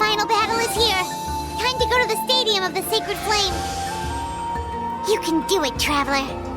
final battle is here. Time to go to the Stadium of the Sacred Flame. You can do it, Traveler.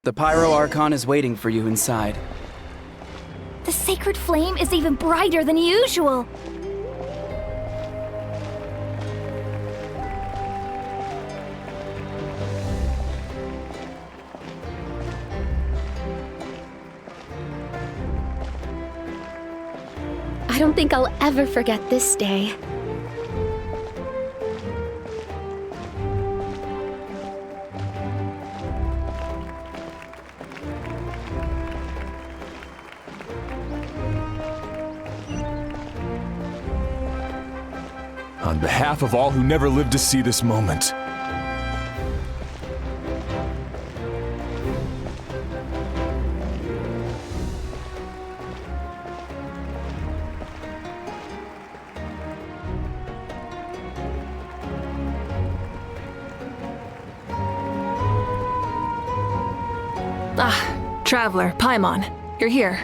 The Pyro Archon is waiting for you inside. The sacred flame is even brighter than usual. I don't think I'll ever forget this day. On behalf of all who never lived to see this moment. Traveler, Paimon, you're here.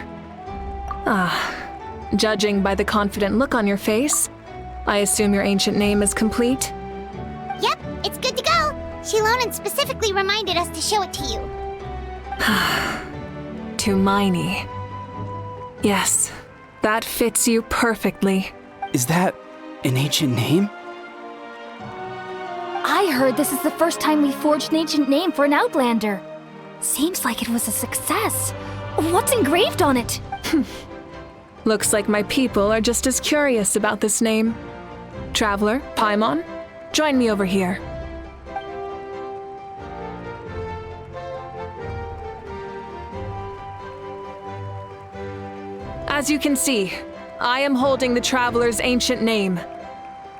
Judging by the confident look on your face, I assume your ancient name is complete? Yep, it's good to go. Shilonen specifically reminded us to show it to you. Tumaini. Yes, that fits you perfectly. Is that an ancient name? I heard this is the first time we forged an ancient name for an Outlander. Seems like it was a success. What's engraved on it? Looks like my people are just as curious about this name. Traveler, Paimon, join me over here. As you can see, I am holding the Traveler's ancient name.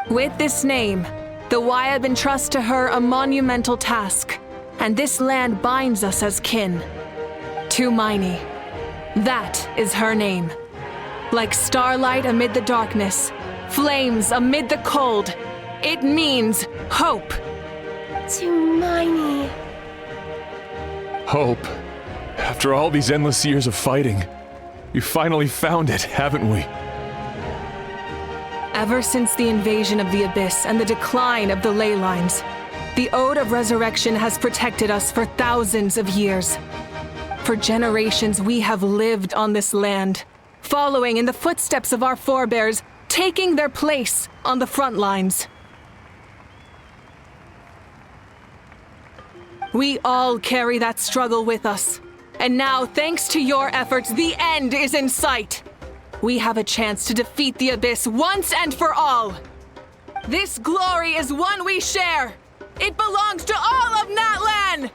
With this name, the Wyab entrust to her a monumental task, and this land binds us as kin. Tumaini. That is her name. Like starlight amid the darkness, flames amid the cold, it means hope. Tumaini. Hope. After all these endless years of fighting, we finally found it, haven't we? Ever since the invasion of the Abyss and the decline of the ley lines, the Ode of Resurrection has protected us for thousands of years. For generations, we have lived on this land, following in the footsteps of our forebears, taking their place on the front lines. We all carry that struggle with us. And now, thanks to your efforts, the end is in sight. We have a chance to defeat the Abyss once and for all. This glory is one we share. It belongs to all of Natlan!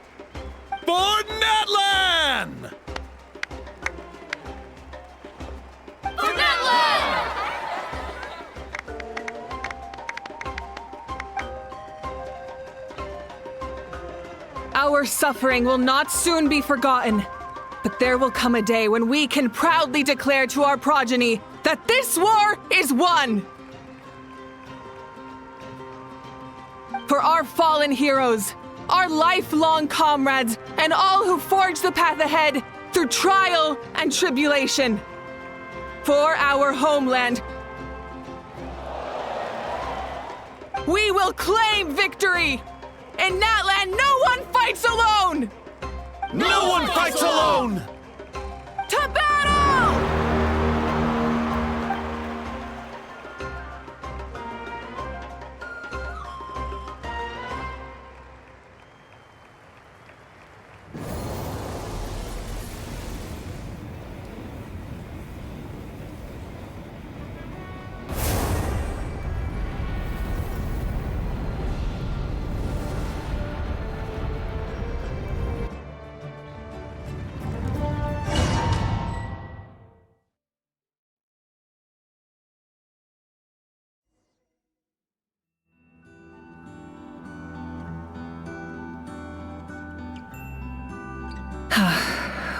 For Natlan! For Natlan! Our suffering will not soon be forgotten, but there will come a day when we can proudly declare to our progeny that this war is won! For our fallen heroes, our lifelong comrades, and all who forge the path ahead through trial and tribulation. For our homeland, we will claim victory! In Natlan, no one fights alone! No one fights alone! To battle!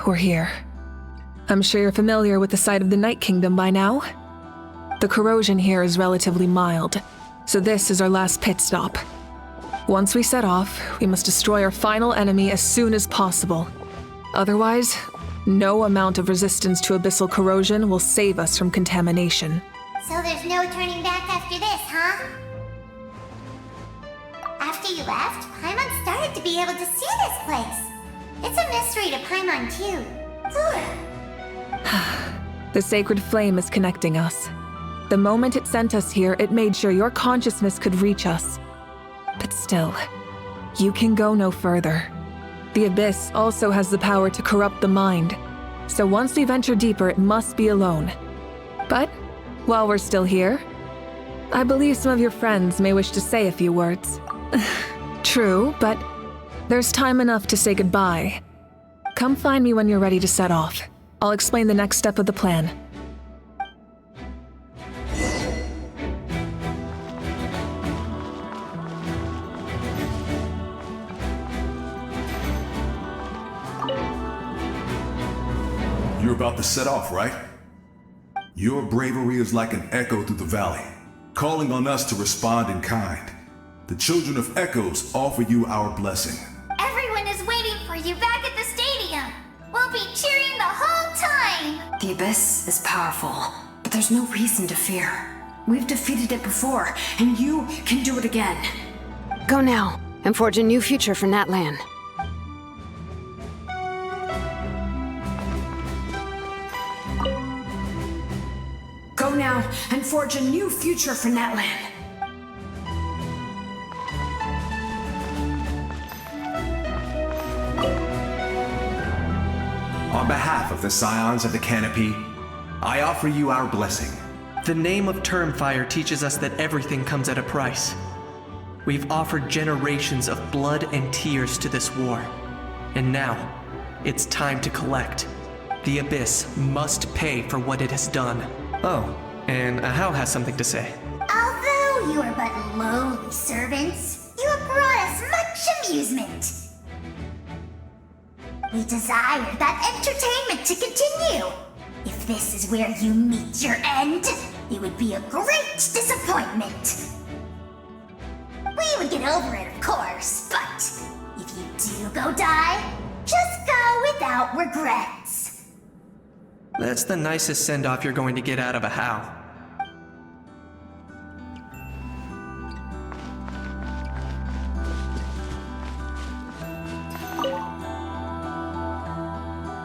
We're here. I'm sure you're familiar with the site of the Night Kingdom by now. The corrosion here is relatively mild, so this is our last pit stop. Once we set off, we must destroy our final enemy as soon as possible. Otherwise, no amount of resistance to abyssal corrosion will save us from contamination. So there's no turning back after this, huh? After you left, Paimon started to be able to see this place. It's a mystery to Paimon, too. The sacred flame is connecting us. The moment it sent us here, it made sure your consciousness could reach us. But still, you can go no further. The Abyss also has the power to corrupt the mind, so once we venture deeper, it must be alone. But while we're still here, I believe some of your friends may wish to say a few words. True, but there's time enough to say goodbye. Come find me when you're ready to set off. I'll explain the next step of the plan. You're about to set off, right? Your bravery is like an echo through the valley, calling on us to respond in kind. The children of Echoes offer you our blessing. Everyone is waiting for you back at the stadium. We'll be cheering the whole time. The Abyss is powerful, but there's no reason to fear. We've defeated it before, and you can do it again. Go now, and forge a new future for Natlan. Go now, and forge a new future for Natlan. On behalf of the Scions of the Canopy, I offer you our blessing. The name of Termfire teaches us that everything comes at a price. We've offered generations of blood and tears to this war. And now, it's time to collect. The Abyss must pay for what it has done. Oh, and Ahau has something to say. Although you are but lowly servants, you have brought us much amusement. We desire that entertainment to continue. If this is where you meet your end, it would be a great disappointment. We would get over it, of course, but if you do go die, just go without regrets. That's the nicest send-off you're going to get out of Ahau.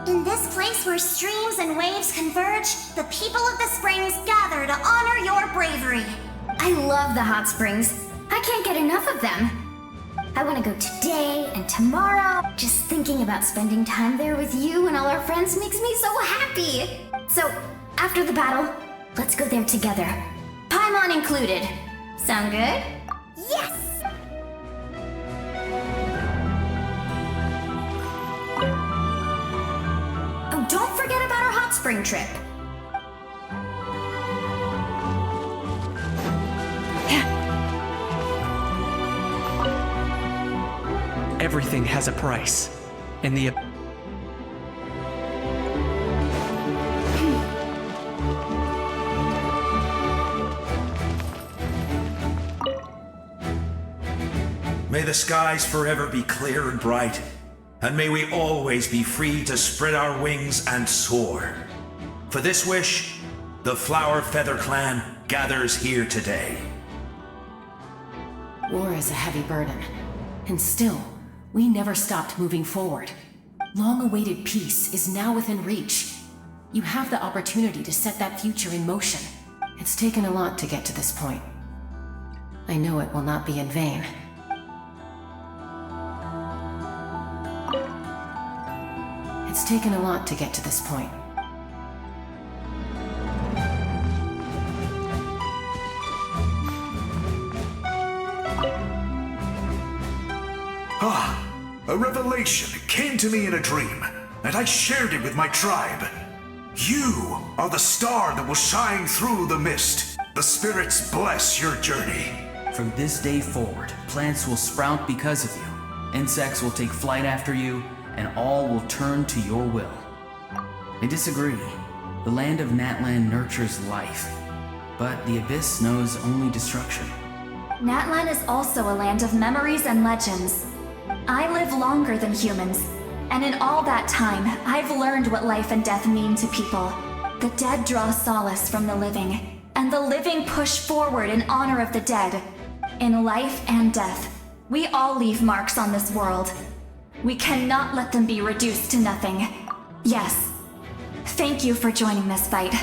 In this place where streams and waves converge, the people of the springs gather to honor your bravery. I love the hot springs. I can't get enough of them. I want to go today and tomorrow. Just thinking about spending time there with you and all our friends makes me so happy. So, after the battle, let's go there together. Paimon included. Sound good? Yes! Oh, don't forget about our hot spring trip. Everything has a price, and the May the skies forever be clear and bright, and may we always be free to spread our wings and soar. For this wish, the Flower Feather Clan gathers here today. War is a heavy burden, and still, we never stopped moving forward. Long-awaited peace is now within reach. You have the opportunity to set that future in motion. It's taken a lot to get to this point. I know it will not be in vain. It's taken a lot to get to this point. A revelation came to me in a dream, and I shared it with my tribe. You are the star that will shine through the mist. The spirits bless your journey. From this day forward, plants will sprout because of you. Insects will take flight after you, and all will turn to your will. I disagree. The land of Natlan nurtures life, but the Abyss knows only destruction. Natlan is also a land of memories and legends. I live longer than humans, and in all that time, I've learned what life and death mean to people. The dead draw solace from the living, and the living push forward in honor of the dead. In life and death, we all leave marks on this world. We cannot let them be reduced to nothing. Yes. Thank you for joining this fight.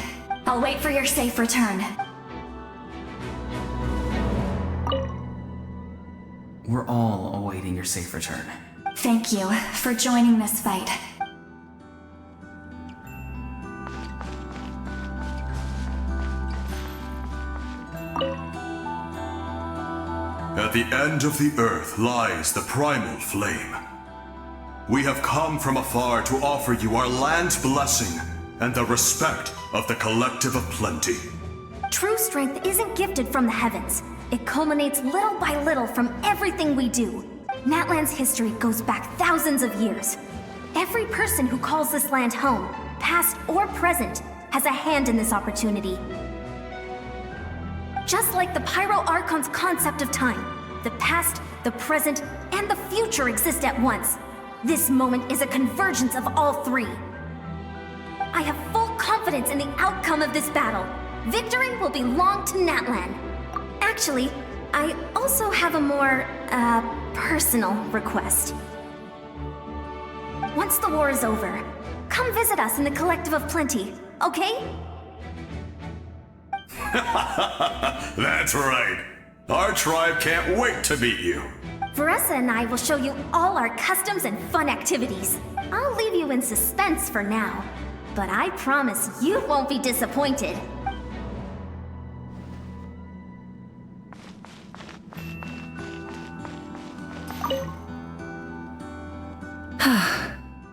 I'll wait for your safe return. We're all awaiting your safe return. Thank you for joining this fight. At the end of the earth lies the primal flame. We have come from afar to offer you our land's blessing and the respect of the Collective of Plenty. True strength isn't gifted from the heavens. It culminates little by little from everything we do. Natlan's history goes back thousands of years. Every person who calls this land home, past or present, has a hand in this opportunity. Just like the Pyro Archon's concept of time, the past, the present, and the future exist at once. This moment is a convergence of all three. I have full confidence in the outcome of this battle. Victory will belong to Natlan. Actually, I also have a more, personal request. Once the war is over, come visit us in the Collective of Plenty, okay? That's right. Our tribe can't wait to meet you. Veressa and I will show you all our customs and fun activities. I'll leave you in suspense for now, but I promise you won't be disappointed.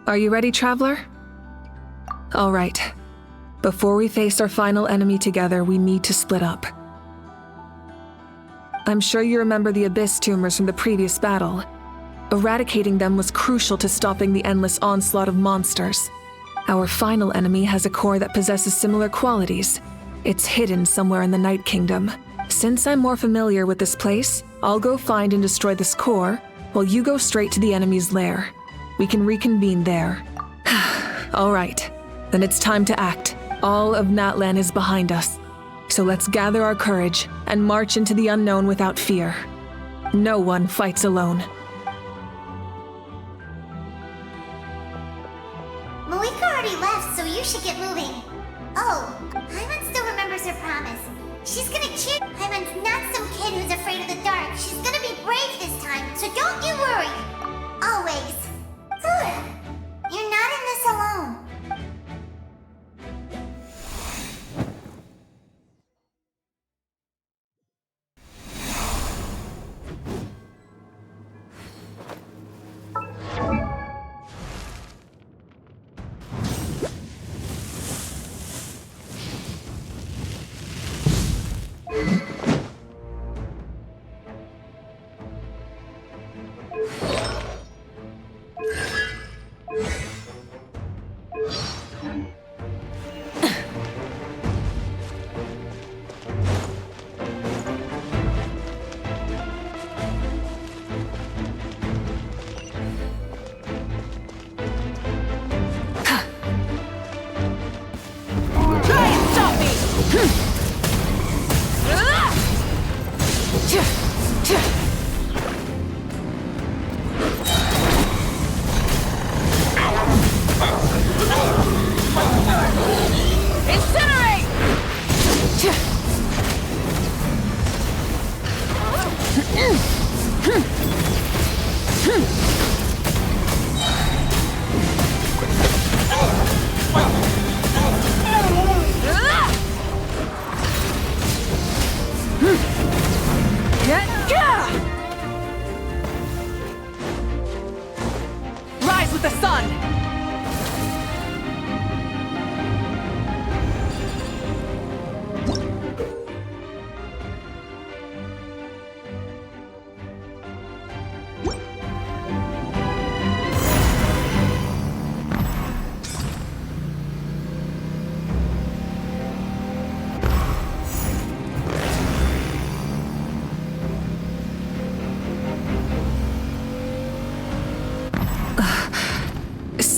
Are you ready, Traveler? All right. Before we face our final enemy together, we need to split up. I'm sure you remember the Abyss tumors from the previous battle. Eradicating them was crucial to stopping the endless onslaught of monsters. Our final enemy has a core that possesses similar qualities. It's hidden somewhere in the Night Kingdom. Since I'm more familiar with this place, I'll go find and destroy this core, while you go straight to the enemy's lair. We can reconvene there. All right, then it's time to act. All of Natlan is behind us. So let's gather our courage and march into the unknown without fear. No one fights alone. Malika already left, so you should get moving. Oh, Hyman still remembers her promise. She's gonna cheer. Hyman's not some kid who's afraid of the dark. She's gonna be brave this time, so don't you worry. Always. You're not in this alone.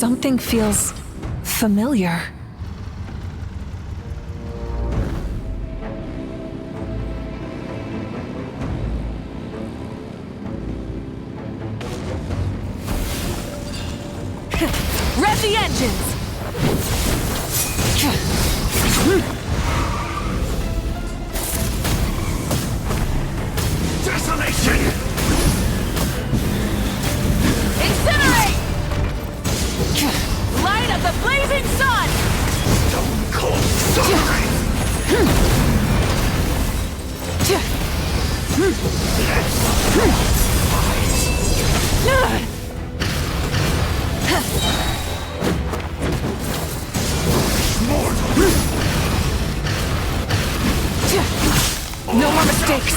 Something feels familiar. Rev the engines! Desolation! Incinerate! Light of the blazing sun! Stone cold suffering! No more mistakes!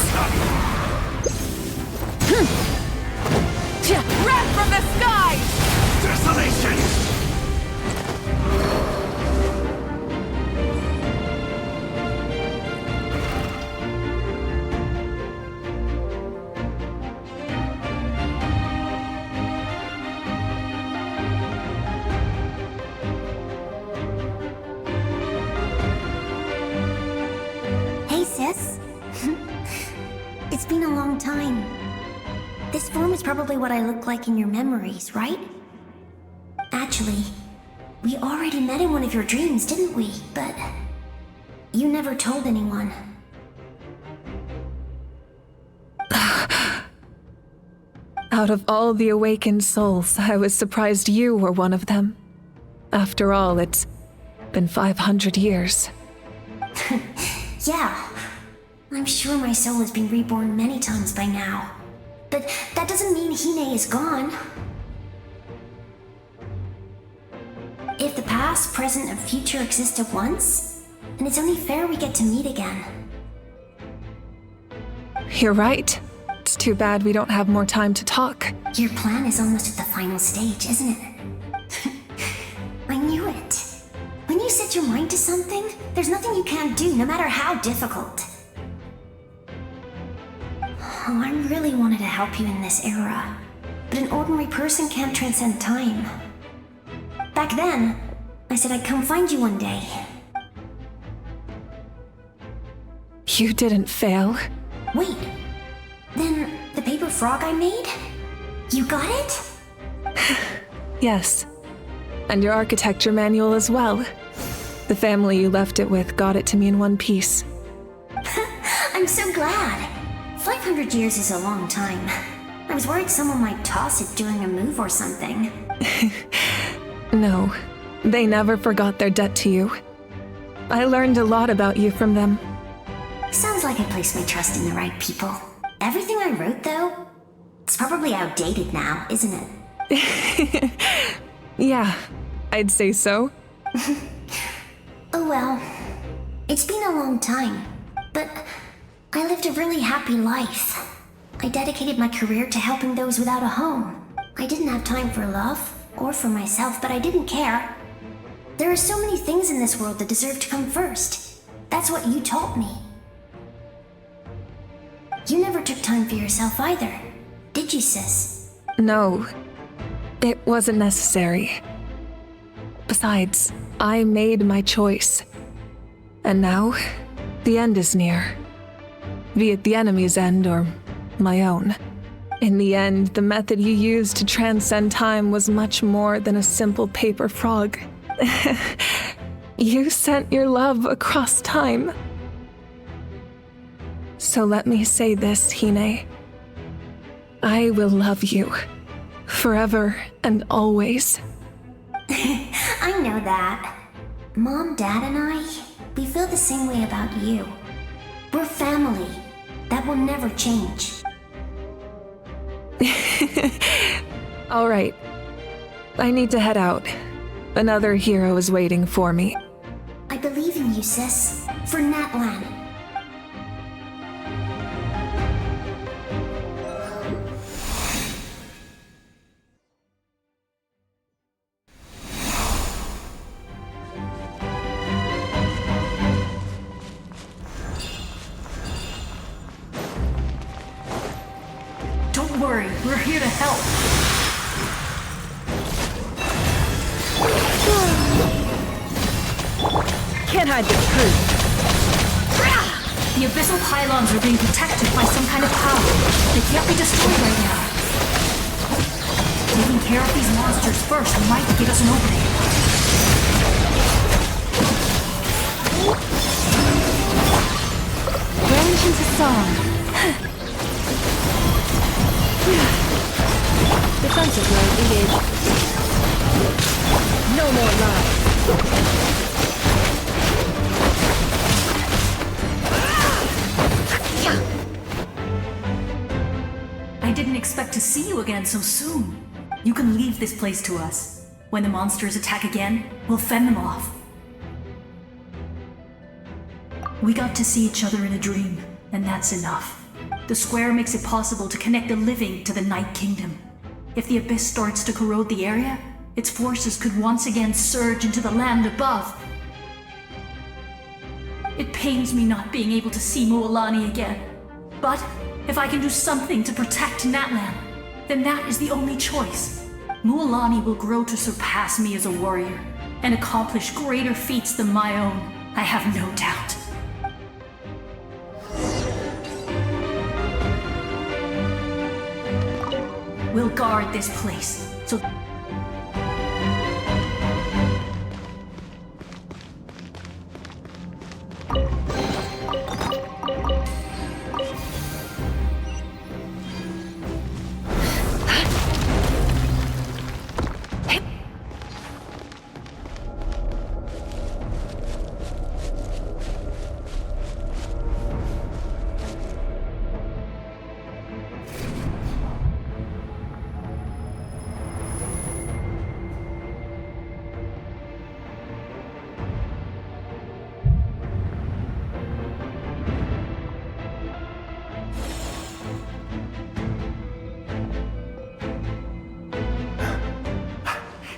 Wrath from the skies! Desolation! Hey, sis. It's been a long time. This form is probably what I look like in your memories, right? Actually, we already met in one of your dreams, didn't we? But you never told anyone. Out of all the awakened souls, I was surprised you were one of them. After all, it's been 500 years. Yeah. I'm sure my soul has been reborn many times by now. But that doesn't mean Hine is gone. If the past, present, and future exist at once, then it's only fair we get to meet again. You're right. It's too bad we don't have more time to talk. Your plan is almost at the final stage, isn't it? I knew it. When you set your mind to something, there's nothing you can't do, no matter how difficult. Oh, I really wanted to help you in this era, but an ordinary person can't transcend time. Back then, I said I'd come find you one day. You didn't fail. Wait, then the paper frog I made? You got it? Yes. And your architecture manual as well. The family you left it with got it to me in one piece. I'm so glad. 500 years is a long time. I was worried someone might toss it during a move or something. No, they never forgot their debt to you. I learned a lot about you from them. Sounds like I placed my trust in the right people. Everything I wrote, though, it's probably outdated now, isn't it? Yeah, I'd say so. Oh well. It's been a long time, but I lived a really happy life. I dedicated my career to helping those without a home. I didn't have time for love, or for myself, but I didn't care. There are so many things in this world that deserve to come first. That's what you taught me. You never took time for yourself either, did you, sis? No, it wasn't necessary. Besides, I made my choice. And now, the end is near. Be it the enemy's end or my own. In the end, the method you used to transcend time was much more than a simple paper frog. You sent your love across time. So let me say this, Hine. I will love you. Forever and always. I know that. Mom, Dad, and I, we feel the same way about you. We're family. That will never change. All right. I need to head out. Another hero is waiting for me. I believe in you, sis. For Natlan. Don't worry, we're here to help. Can't hide the truth. The abyssal pylons are being protected by some kind of power. They can't be destroyed right now. Taking care of these monsters first might give us an opening. Range into song. Defensive mode engaged. No more lies. I didn't expect to see you again so soon. You can leave this place to us. When the monsters attack again, we'll fend them off. We got to see each other in a dream, and that's enough. The square makes it possible to connect the living to the Night Kingdom. If the abyss starts to corrode the area, its forces could once again surge into the land above. It pains me not being able to see Mualani again. But if I can do something to protect Natlan, then that is the only choice. Mualani will grow to surpass me as a warrior and accomplish greater feats than my own, I have no doubt. We'll guard this place, so...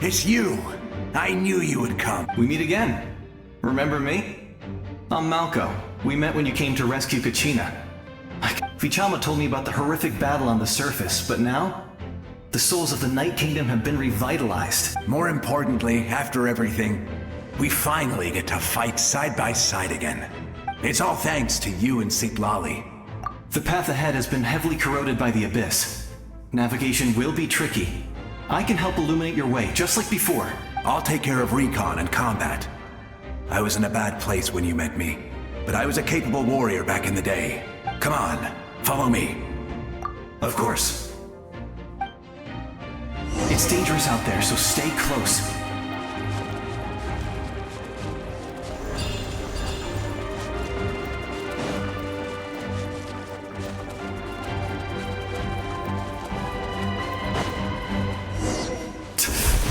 It's you! I knew you would come. We meet again. Remember me? I'm Malco. We met when you came to rescue Kachina. Vichama told me about the horrific battle on the surface, but now? The souls of the Night Kingdom have been revitalized. More importantly, after everything, we finally get to fight side by side again. It's all thanks to you and Sitlali. The path ahead has been heavily corroded by the Abyss. Navigation will be tricky. I can help illuminate your way, just like before. I'll take care of recon and combat. I was in a bad place when you met me, but I was a capable warrior back in the day. Come on, follow me. Of course. It's dangerous out there, so stay close.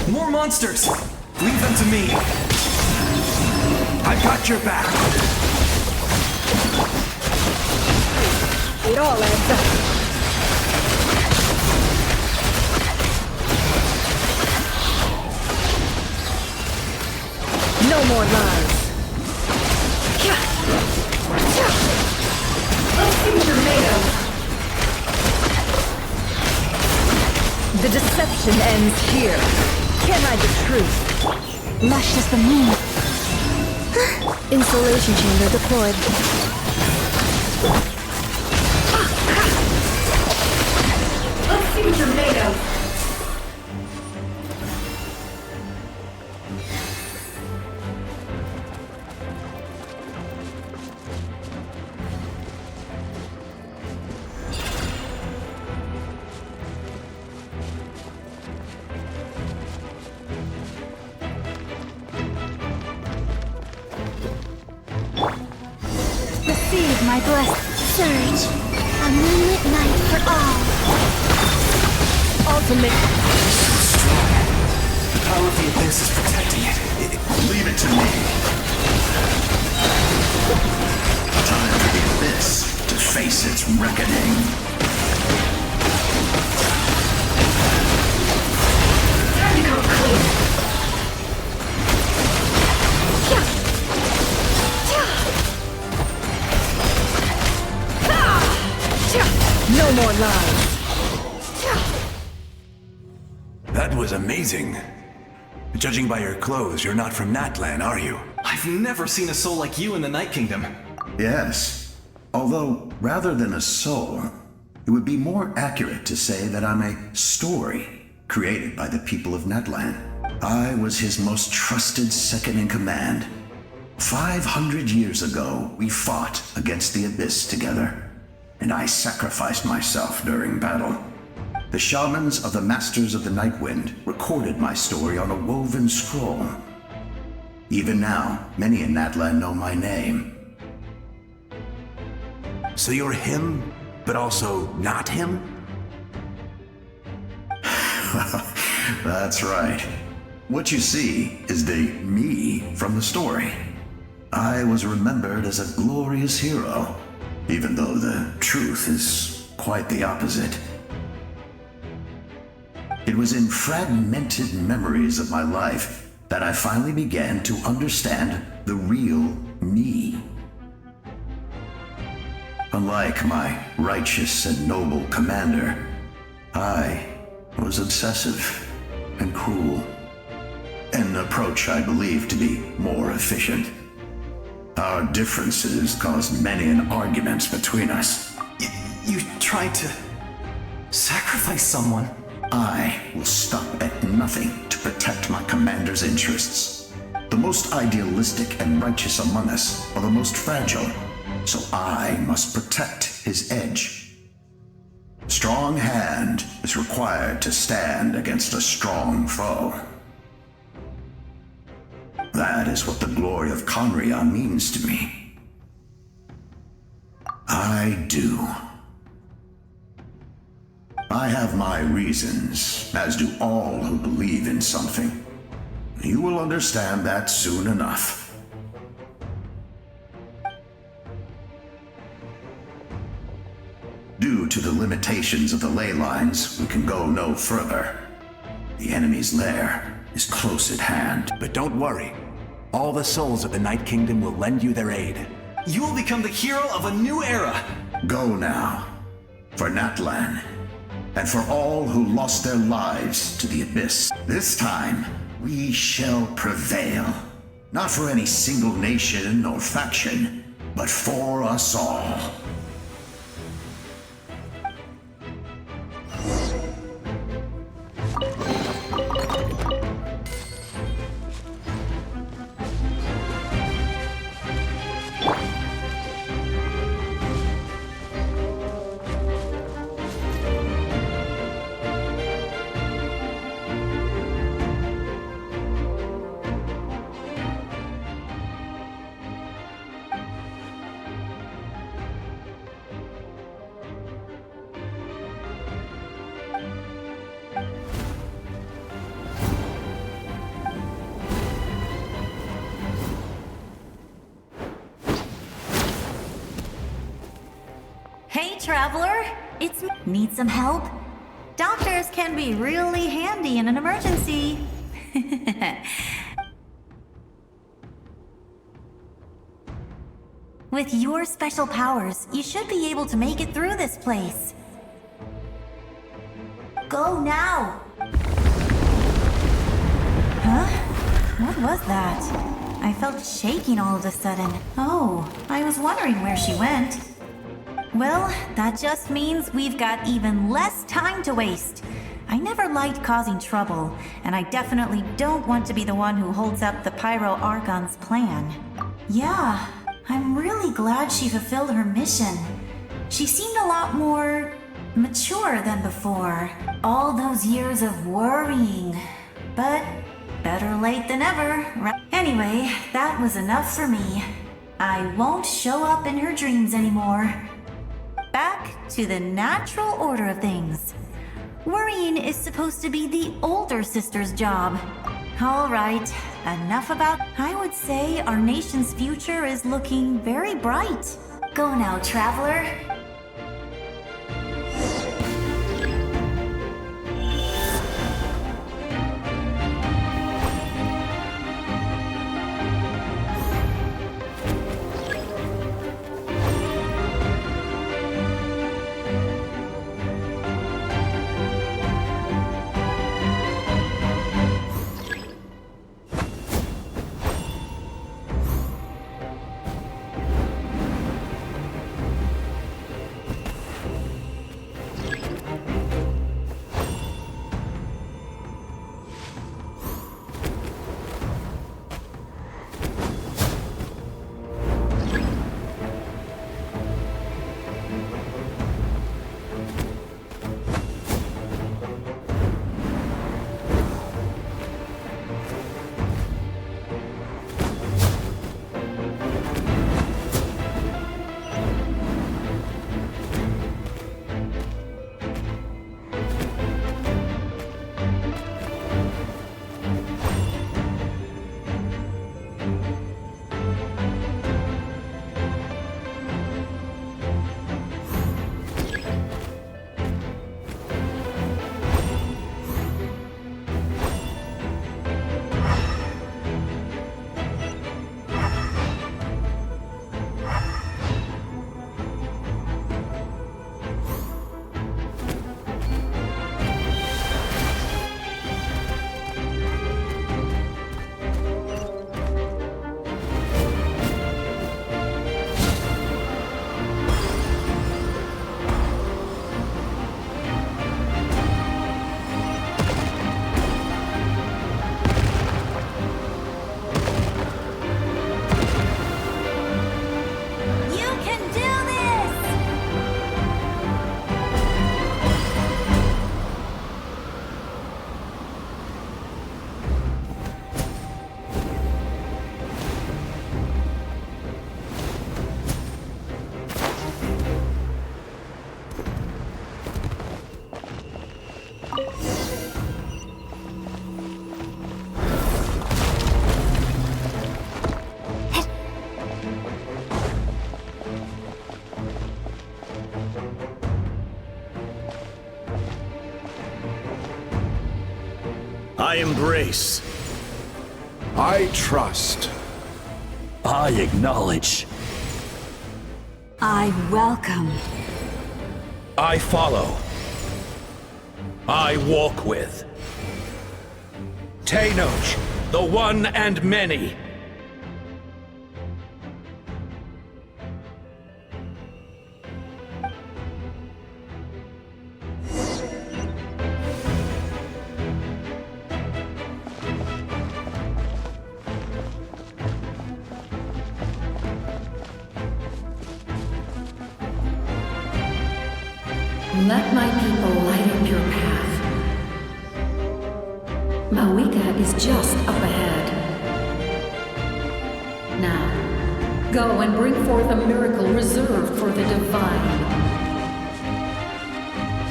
More monsters! Leave them to me! I've got your back! It all adds up. No more lies. Let's see what you're made of. The deception ends here. Can't hide the truth. Lush as the moon. Insulation chamber deployed. Let's see what you're made of. Receive my blessing. Surge. A moonlit night for all. Ultimate. So strong. The power of the Abyss is protecting it. Leave it to me. Time for the Abyss to face its reckoning. Time to go clean. No more lies. That was amazing. Judging by your clothes, you're not from Natlan, are you? I've never seen a soul like you in the Night Kingdom. Yes. Although, rather than a soul, it would be more accurate to say that I'm a story created by the people of Natlan. I was his most trusted second-in-command. 500 years ago, we fought against the Abyss together, and I sacrificed myself during battle. The shamans of the Masters of the Night Wind recorded my story on a woven scroll. Even now, many in Natlan know my name. So you're him, but also not him? That's right. What you see is the me from the story. I was remembered as a glorious hero, even though the truth is quite the opposite. It was in fragmented memories of my life that I finally began to understand the real me. Unlike my righteous and noble commander, I was obsessive and cruel, an approach I believe to be more efficient. Our differences caused many an arguments between us. You tried to sacrifice someone? I will stop at nothing to protect my commander's interests. The most idealistic and righteous among us are the most fragile, so I must protect his edge. Strong hand is required to stand against a strong foe. That is what the glory of Conria means to me. I do. I have my reasons, as do all who believe in something. You will understand that soon enough. Due to the limitations of the ley lines, we can go no further. The enemy's lair is close at hand. But don't worry. All the souls of the Night Kingdom will lend you their aid. You will become the hero of a new era! Go now, for Natlan, and for all who lost their lives to the Abyss. This time, we shall prevail. Not for any single nation or faction, but for us all. Hey, traveler! Need some help? Doctors can be really handy in an emergency. With your special powers, you should be able to make it through this place. Go now! Huh? What was that? I felt shaking all of a sudden. Oh, I was wondering where she went. Well, that just means we've got even less time to waste. I never liked causing trouble, and I definitely don't want to be the one who holds up the Pyro Archon's plan. Yeah, I'm really glad she fulfilled her mission. She seemed a lot more mature than before. All those years of worrying. But better late than ever, right? Anyway, that was enough for me. I won't show up in her dreams anymore. Back to the natural order of things. Worrying is supposed to be the older sister's job. All right, enough about... I would say our nation's future is looking very bright. Go now, traveler. I embrace. I trust. I acknowledge. I welcome. I follow. I walk with. Tenoch, the one and many. Let my people light up your path. Mawika is just up ahead. Now, go and bring forth a miracle reserved for the divine.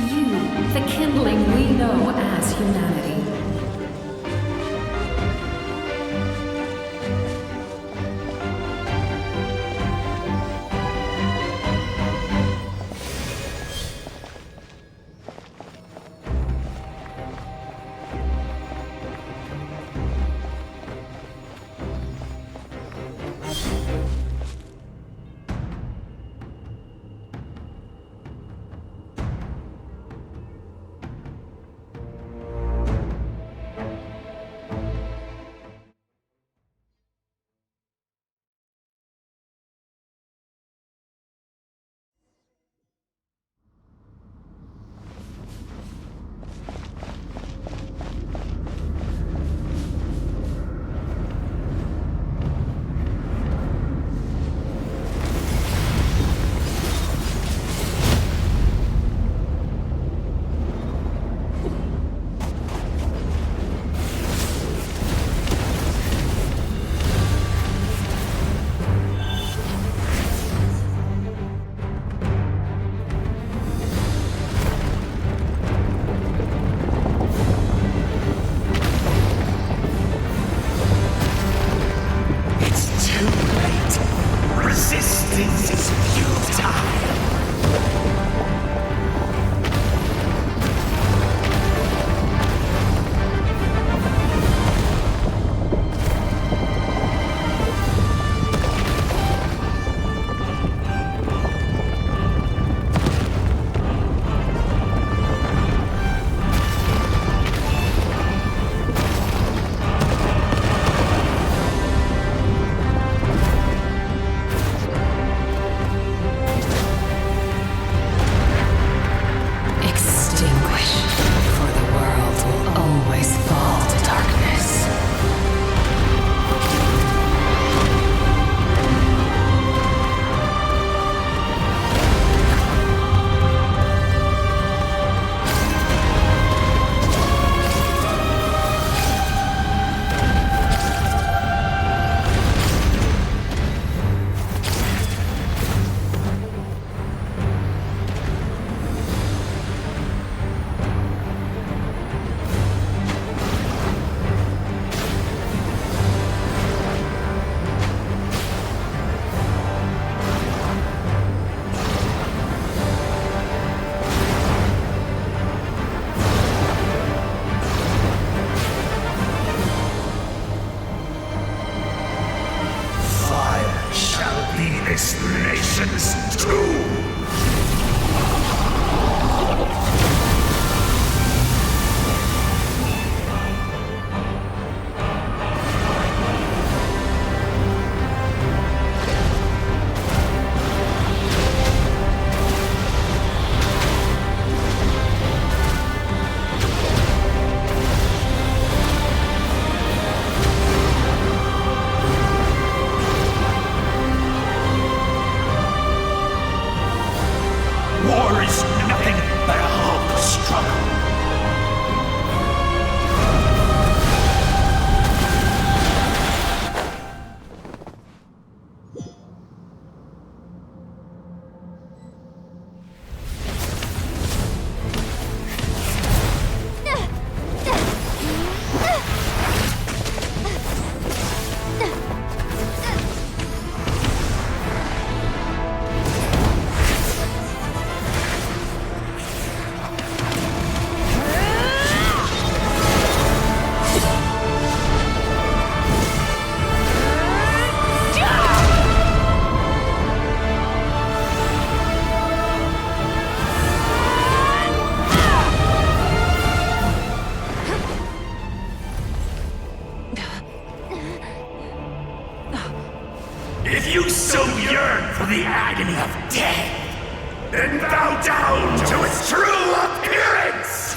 You, the kindling we know as humanity. bow down to its true appearance!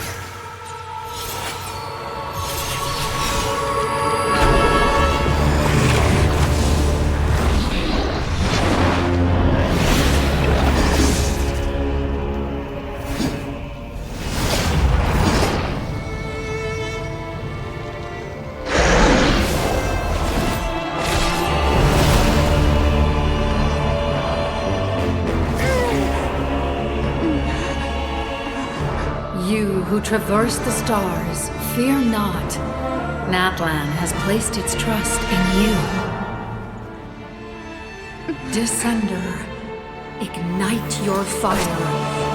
You who traverse the stars, fear not. Natlan has placed its trust in you. Descender, ignite your fire,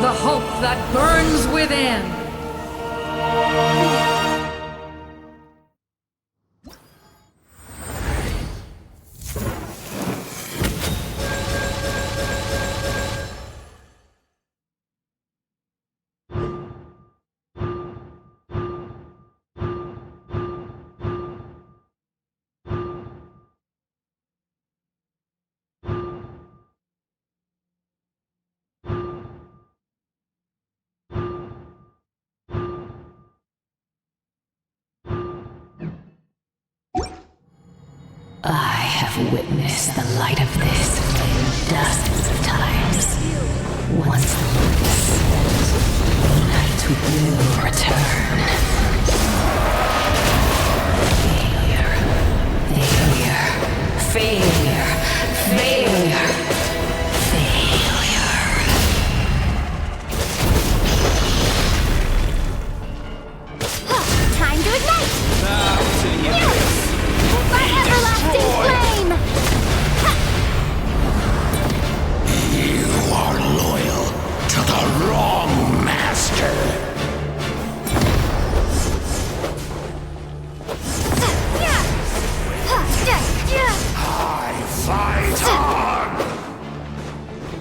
the hope that burns within. I have witnessed the light of this flame dozens of times. Once the moon is set, the night will return. Failure. Failure. Failure. Failure. Failure. Time to ignite! Bow to you. My everlasting flame! You are loyal to the wrong master. I fight on!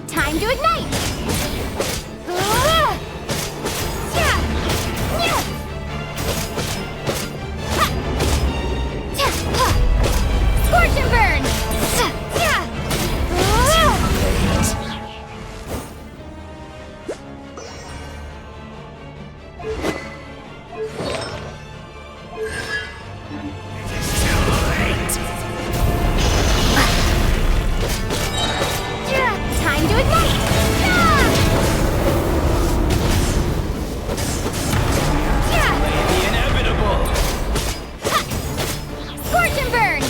Time to ignite! Scorch and burn! Time to ignite! The inevitable. Scorch and burn!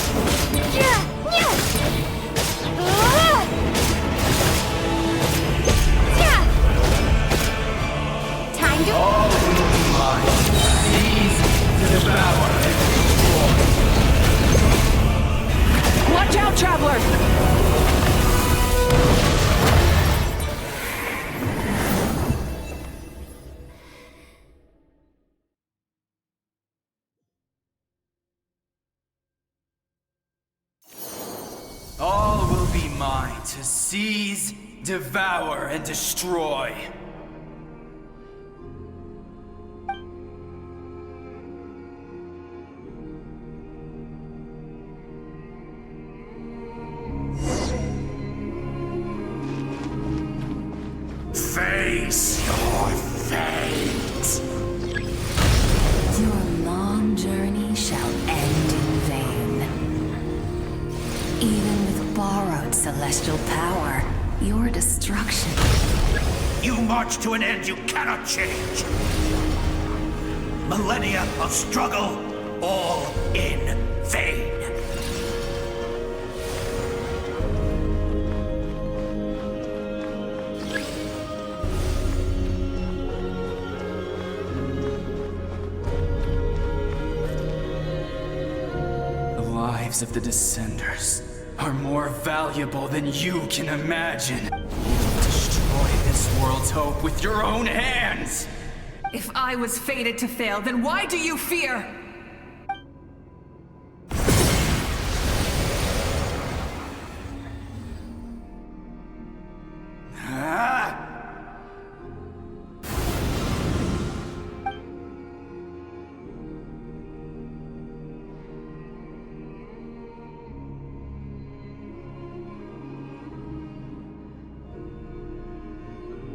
Time to... All will be mine. Seize to devour and destroy. Watch out, traveler! All will be mine to seize, devour, and destroy. Face your fate! Your long journey shall end in vain. Even with borrowed celestial power, your destruction... You march to an end you cannot change. Millennia of struggle, all in vain. The lives of the Descenders are more valuable than you can imagine. Destroy this world's hope with your own hands! If I was fated to fail, then why do you fear?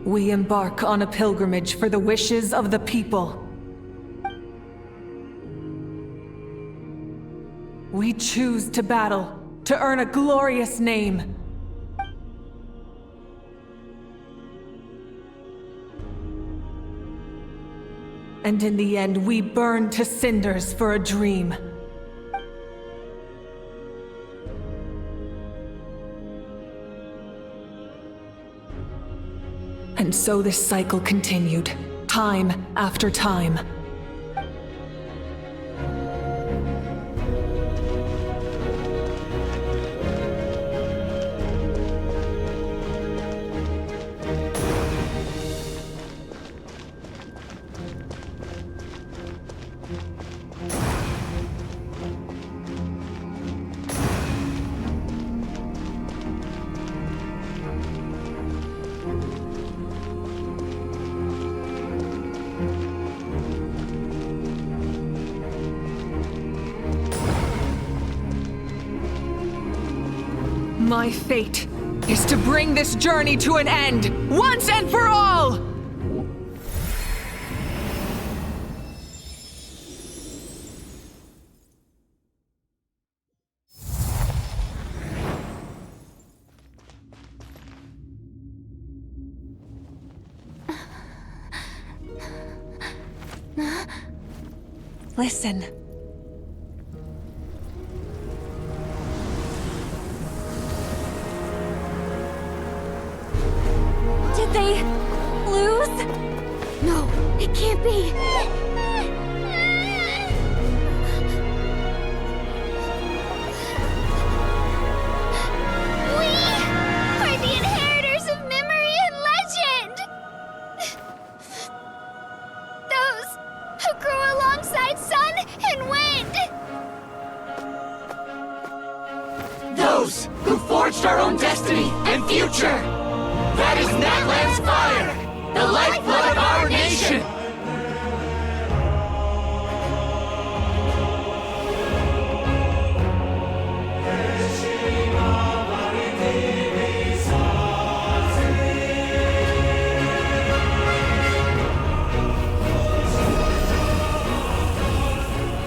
We embark on a pilgrimage for the wishes of the people. We choose to battle, to earn a glorious name. And in the end, we burn to cinders for a dream. And so this cycle continued, time after time. My fate is to bring this journey to an end, once and for all! Listen. Did they lose? No, it can't be. We are the inheritors of memory and legend! Those who grew alongside sun and wind! Those who forged our own destiny and future! That is Natlan's fire! The lifeblood of our nation!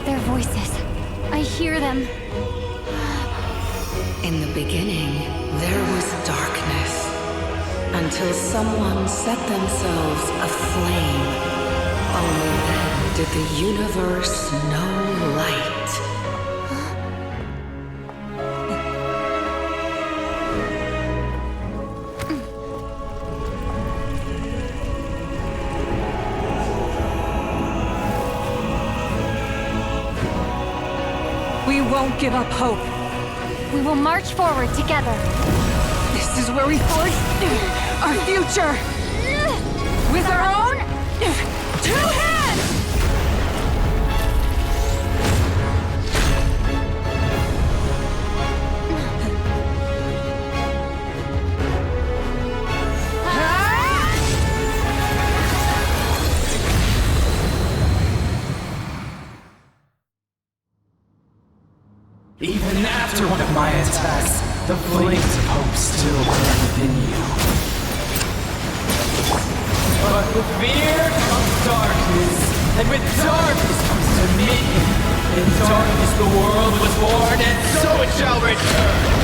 Their voices. I hear them. In the beginning, there was darkness. Until someone set themselves aflame. Only then did the universe know light. We won't give up hope. We will march forward together. This is where we forge our future! With our own 2 hands! Even after one of my attacks, the flames of hope still burn within you. But with fear comes darkness, and with darkness comes dominion. In darkness the world was born, and so it shall return!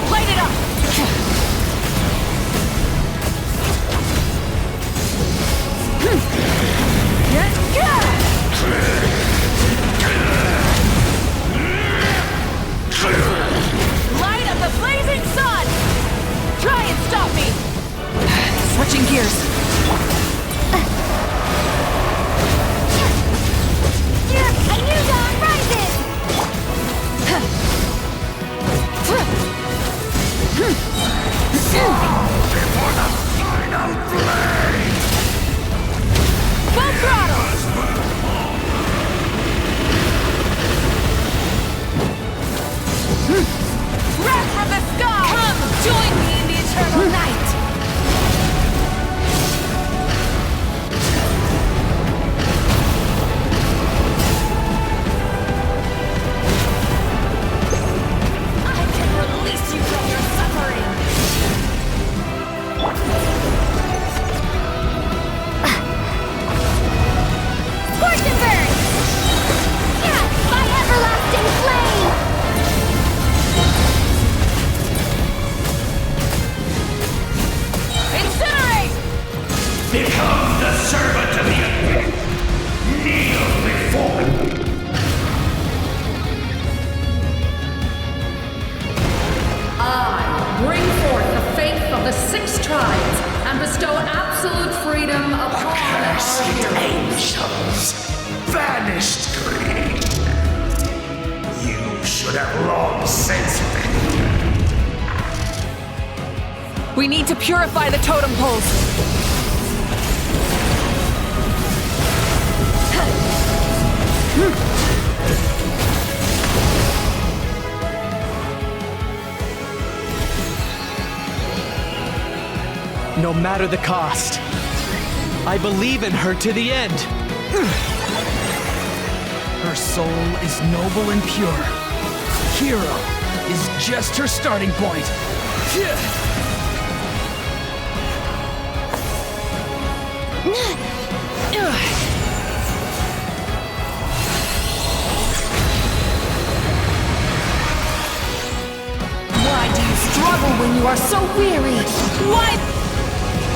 Light it up! Light of the blazing sun! Try and stop me! Switching gears. A new dawn rises! Before the final blade! Full throttle! Wrath from the sky! Come! Join me in the eternal night! I can release you from your suffering! Scorch and burn! Yeah, by everlasting flame! Incinerate! Become the servant of the Abyss. Kneel before me. I bring forth the faith of the 6 tribes and bestow absolute freedom upon our heroes. Angels, vanished greed. You should have long since been. We need to purify the totem poles. No matter the cost, I believe in her to the end. Her soul is noble and pure. Hero is just her starting point. Why do you struggle when you are so weary? Why?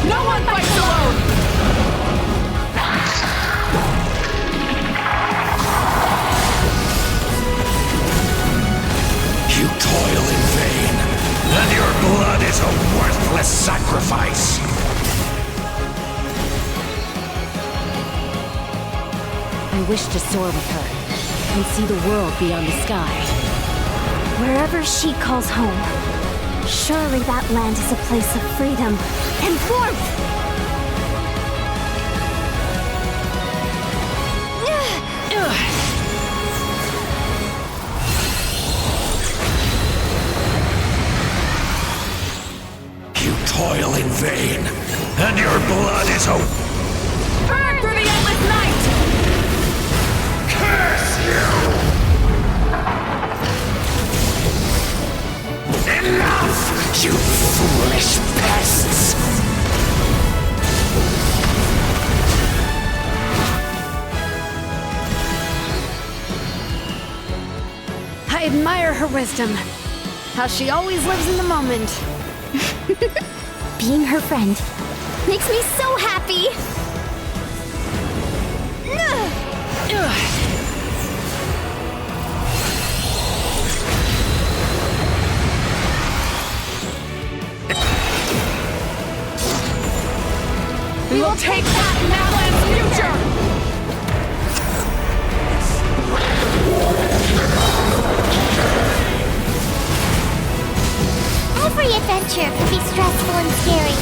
No one fights alone! You toil in vain, and your blood is a worthless sacrifice. I wish to soar with her and see the world beyond the sky. Wherever she calls home, surely that land is a place of freedom and warmth! You toil in vain, and your blood is a... Burn through the endless night! Curse you! Enough, you foolish pests! I admire her wisdom. How she always lives in the moment. Being her friend makes me so happy! We will take back Natlan's future! Every adventure can be stressful and scary.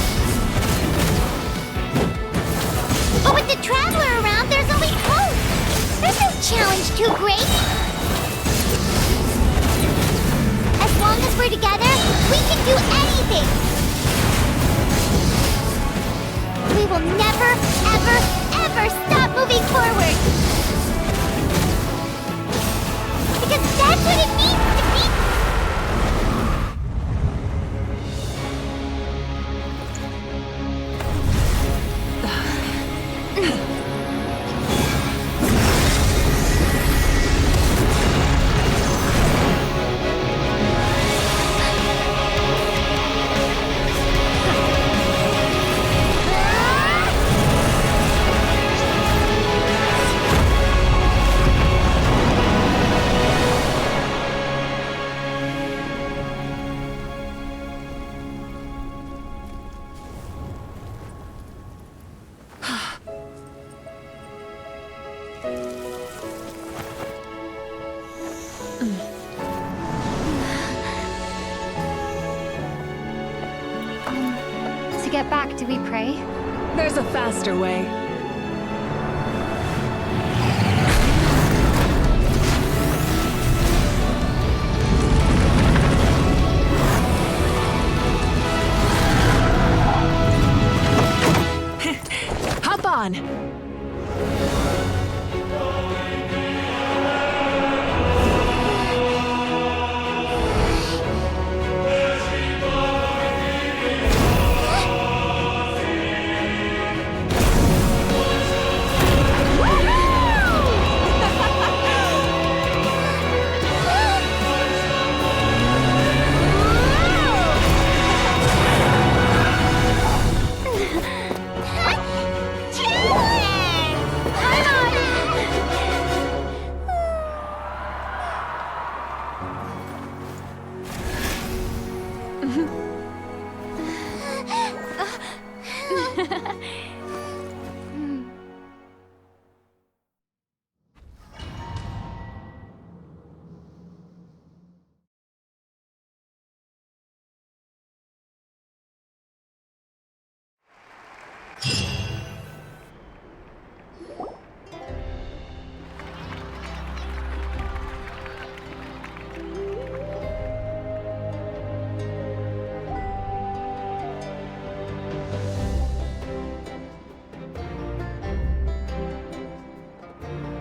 But with the Traveler around, there's always hope! There's no challenge too great! As long as we're together, we can do anything! We will never, ever, ever stop moving forward! Because that's what it means to be... To get back, do we pray? There's a faster way. on!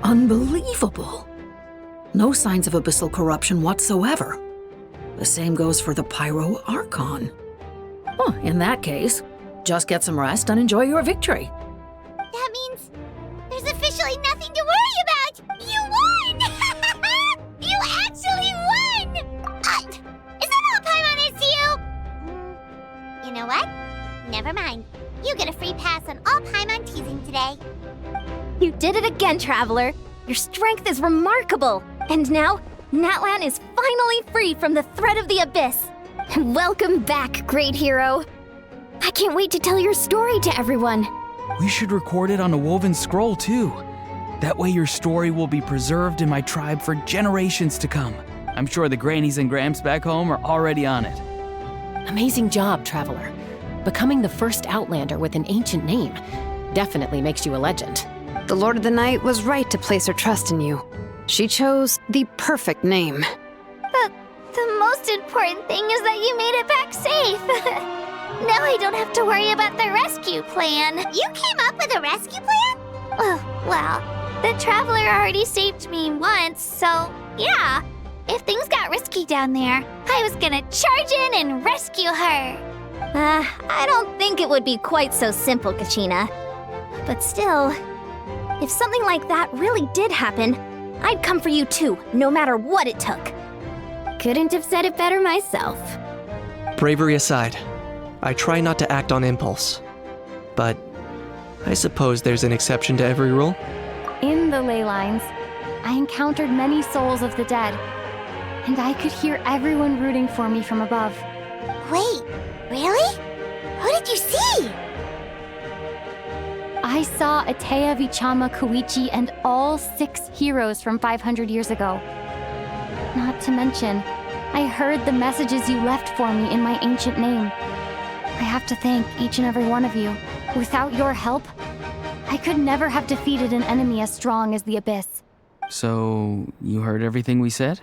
Unbelievable. No signs of abyssal corruption whatsoever. The same goes for the Pyro Archon. Well, in that case, just get some rest and enjoy your victory. That means there's officially nothing to worry about! You won! You actually won! Is that all Paimon is to you? You know what? Never mind. You get a free pass on all Paimon teasing today. You did it again, Traveler. Your strength is remarkable. And now, Natlan is finally free from the threat of the Abyss. Welcome back, great hero. I can't wait to tell your story to everyone. We should record it on a woven scroll, too. That way your story will be preserved in my tribe for generations to come. I'm sure the grannies and gramps back home are already on it. Amazing job, Traveler. Becoming the first Outlander with an ancient name definitely makes you a legend. The Lord of the Night was right to place her trust in you. She chose the perfect name. The most important thing is that you made it back safe. Now I don't have to worry about the rescue plan. You came up with a rescue plan? Oh, well, the Traveler already saved me once, so yeah. If things got risky down there, I was gonna charge in and rescue her. I don't think it would be quite so simple, Kachina. But still, if something like that really did happen, I'd come for you too, no matter what it took. Couldn't have said it better myself. Bravery aside, I try not to act on impulse. But I suppose there's an exception to every rule. In the ley lines, I encountered many souls of the dead, and I could hear everyone rooting for me from above. Wait, really? Who did you see? I saw Atea, Vichama, Koichi, and all 6 heroes from 500 years ago. Not to mention, I heard the messages you left for me in my ancient name. I have to thank each and every one of you. Without your help, I could never have defeated an enemy as strong as the Abyss. So, you heard everything we said?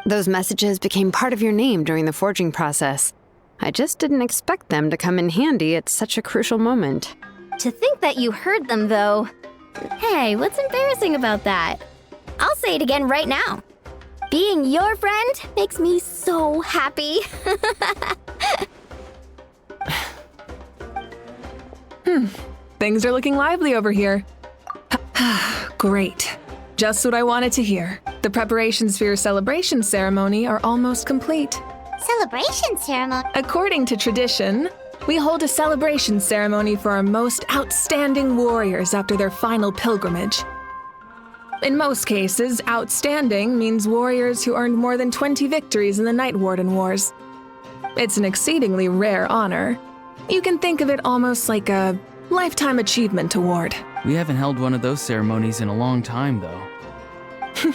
Those messages became part of your name during the forging process. I just didn't expect them to come in handy at such a crucial moment. To think that you heard them, though. Hey, what's embarrassing about that? I'll say it again right now. Being your friend makes me so happy. Things are looking lively over here. Great. Just what I wanted to hear. The preparations for your celebration ceremony are almost complete. Celebration ceremony? According to tradition, we hold a celebration ceremony for our most outstanding warriors after their final pilgrimage. In most cases, outstanding means warriors who earned more than 20 victories in the Night Warden Wars. It's an exceedingly rare honor. You can think of it almost like a Lifetime Achievement Award. We haven't held one of those ceremonies in a long time, though.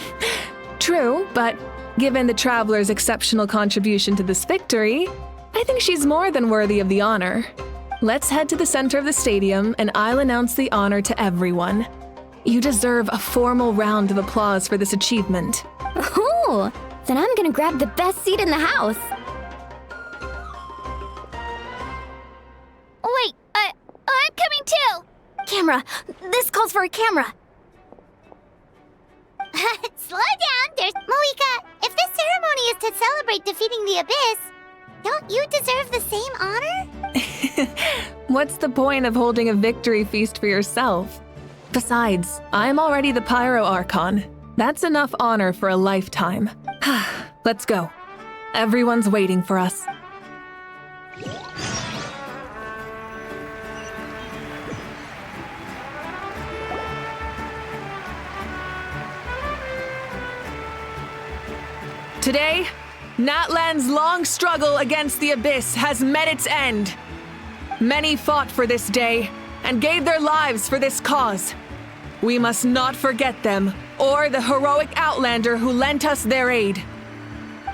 True, but given the Traveler's exceptional contribution to this victory, I think she's more than worthy of the honor. Let's head to the center of the stadium and I'll announce the honor to everyone. You deserve a formal round of applause for this achievement. Ooh, then I'm gonna grab the best seat in the house. Wait, I'm coming too! camera. This calls for a camera. Slow down, there's Moika. If this ceremony is to celebrate defeating the Abyss, don't you deserve the same honor? What's the point of holding a victory feast for yourself? Besides, I'm already the Pyro Archon. That's enough honor for a lifetime. Let's go. Everyone's waiting for us. Today, Natlan's long struggle against the Abyss has met its end. Many fought for this day and gave their lives for this cause. We must not forget them or the heroic Outlander who lent us their aid.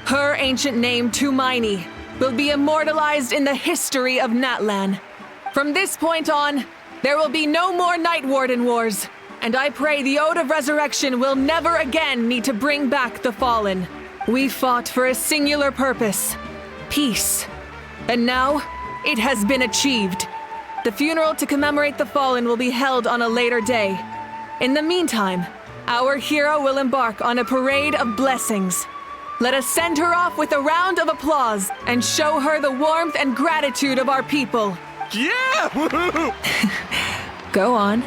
Her ancient name, Tumaini, will be immortalized in the history of Natlan. From this point on, there will be no more Night Warden wars, and I pray the Ode of Resurrection will never again need to bring back the Fallen. We fought for a singular purpose, peace. And now, it has been achieved. The funeral to commemorate the Fallen will be held on a later day. In the meantime, our hero will embark on a parade of blessings. Let us send her off with a round of applause and show her the warmth and gratitude of our people. Yeah! Go on.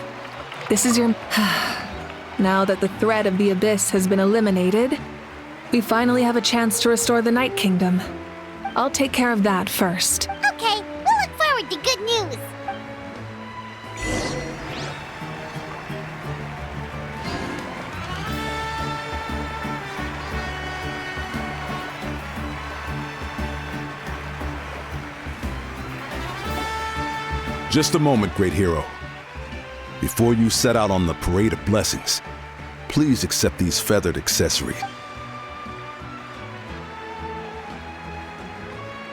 This is your... Now that the threat of the Abyss has been eliminated, we finally have a chance to restore the Night Kingdom. I'll take care of that first. Okay, we'll look forward to good news. Just a moment, great hero. Before you set out on the parade of blessings, please accept these feathered accessories.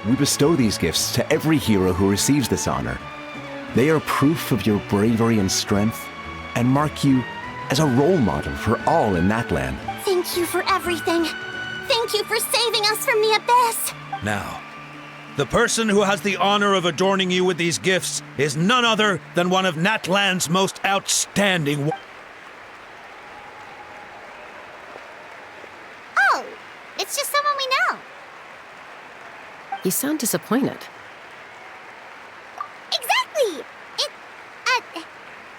We bestow these gifts to every hero who receives this honor. They are proof of your bravery and strength, and mark you as a role model for all in Natlan. Thank you for everything. Thank you for saving us from the Abyss. Now, the person who has the honor of adorning you with these gifts is none other than one of Natlan's most outstanding... Oh, it's just someone we know. You sound disappointed. Exactly! It,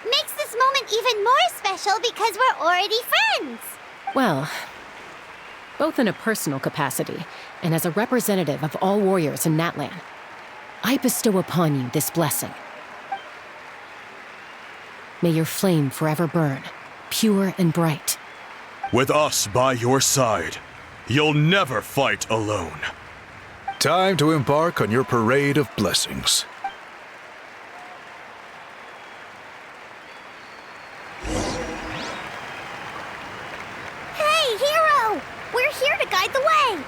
makes this moment even more special because we're already friends. Well, both in a personal capacity and as a representative of all warriors in Natlan, I bestow upon you this blessing. May your flame forever burn, pure and bright. With us by your side, you'll never fight alone. Time to embark on your parade of blessings. Hey, hero! We're here to guide the way.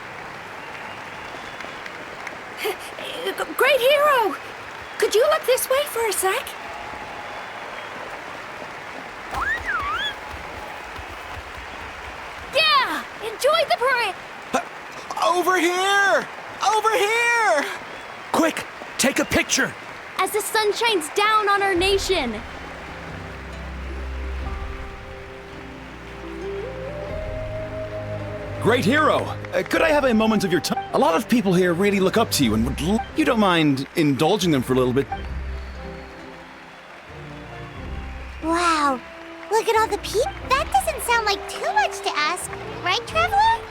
Great hero! Could you look this way for a sec? Yeah! Enjoy the parade! Over here! Over here! Quick, take a picture! As the sun shines down on our nation! Great hero! Could I have a moment of your time? A lot of people here really look up to you and would you don't mind indulging them for a little bit? Wow, look at all the people. That doesn't sound like too much to ask, right, Traveler?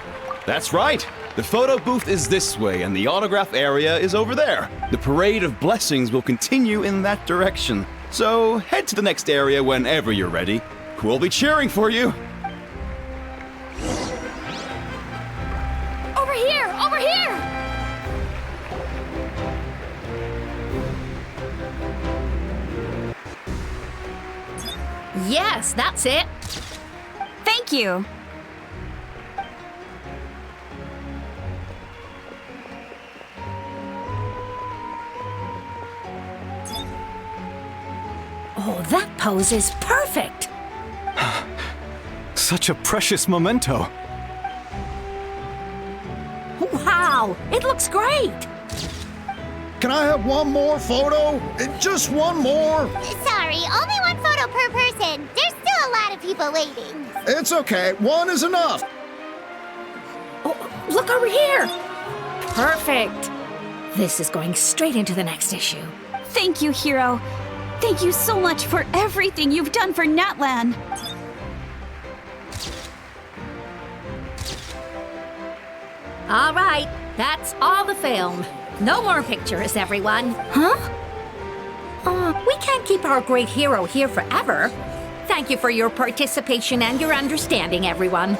That's right! The photo booth is this way and the autograph area is over there. The parade of blessings will continue in that direction. So head to the next area whenever you're ready. We'll be cheering for you! Over here! Over here! Yes, that's it. Thank you. Oh, that pose is perfect. Such a precious memento. Wow, it looks great. Can I have one more photo? Just one more? Sorry, only one photo per person. There's still a lot of people waiting. It's okay. One is enough. Oh, look over here! Perfect! This is going straight into the next issue. Thank you, Hero. Thank you so much for everything you've done for Natlan. All right, that's all the film. No more pictures, everyone. Huh? We can't keep our great hero here forever. Thank you for your participation and your understanding, everyone.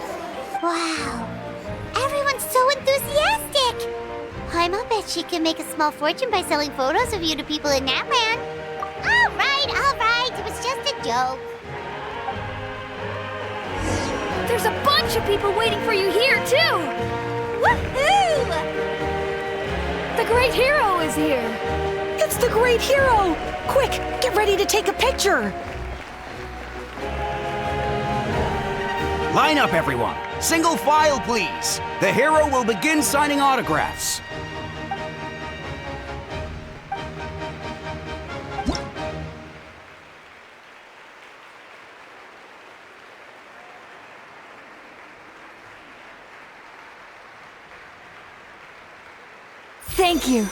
Wow. Everyone's so enthusiastic. I'll bet she can make a small fortune by selling photos of you to people in Natlan. All right. It was just a joke. There's a bunch of people waiting for you here, too! Woohoo! The great hero is here! It's the great hero! Quick, get ready to take a picture! Line up, everyone. Single file, please. The hero will begin signing autographs. Thank you.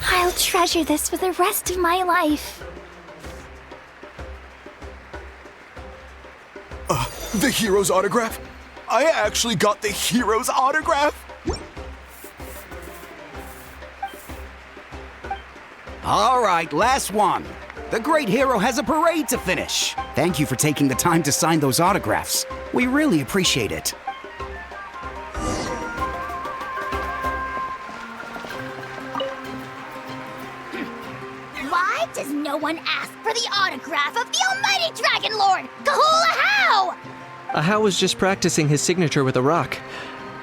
I'll treasure this for the rest of my life. The hero's autograph? I actually got the hero's autograph? All right, last one. The great hero has a parade to finish. Thank you for taking the time to sign those autographs. We really appreciate it. Why does no one ask for the autograph of the almighty Dragon Lord? Kahula how? Ahau was just practicing his signature with a rock.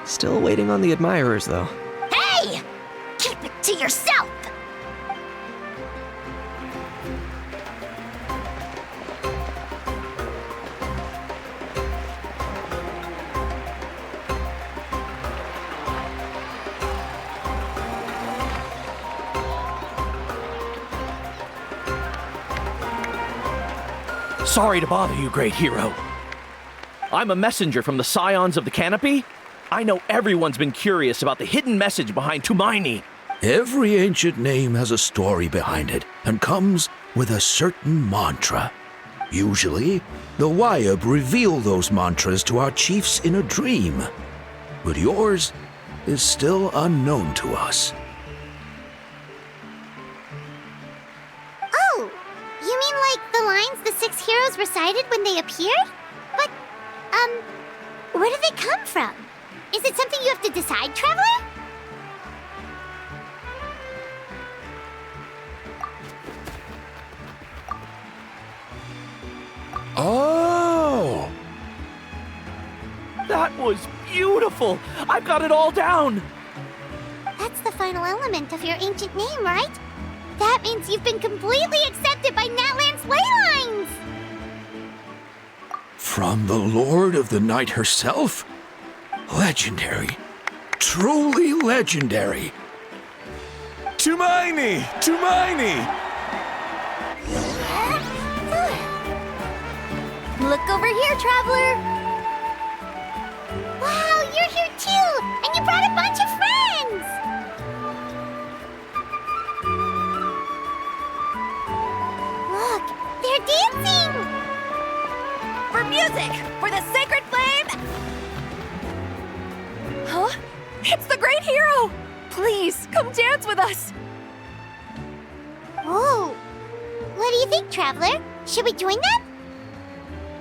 Still waiting on the admirers, though. Hey! Keep it to yourself! Sorry to bother you, great hero. I'm a messenger from the Scions of the Canopy. I know everyone's been curious about the hidden message behind Tumaini. Every ancient name has a story behind it and comes with a certain mantra. Usually, the Wayab reveal those mantras to our chiefs in a dream. But yours is still unknown to us. Oh, you mean like the lines the 6 heroes recited when they appeared? But, where do they come from? Is it something you have to decide, Traveler? Oh! That was beautiful! I've got it all down! That's the final element of your ancient name, right? That means you've been completely accepted by Natlan's ley lines! From the Lord of the Night herself? Legendary. Truly legendary. Tumaini! Tumaini! Look over here, Traveler! Wow, you're here too! And you brought a bunch of friends! Look, they're dancing! For music! For the sacred flame! Huh? It's the great hero! Please, come dance with us! Whoa! What do you think, Traveler? Should we join them?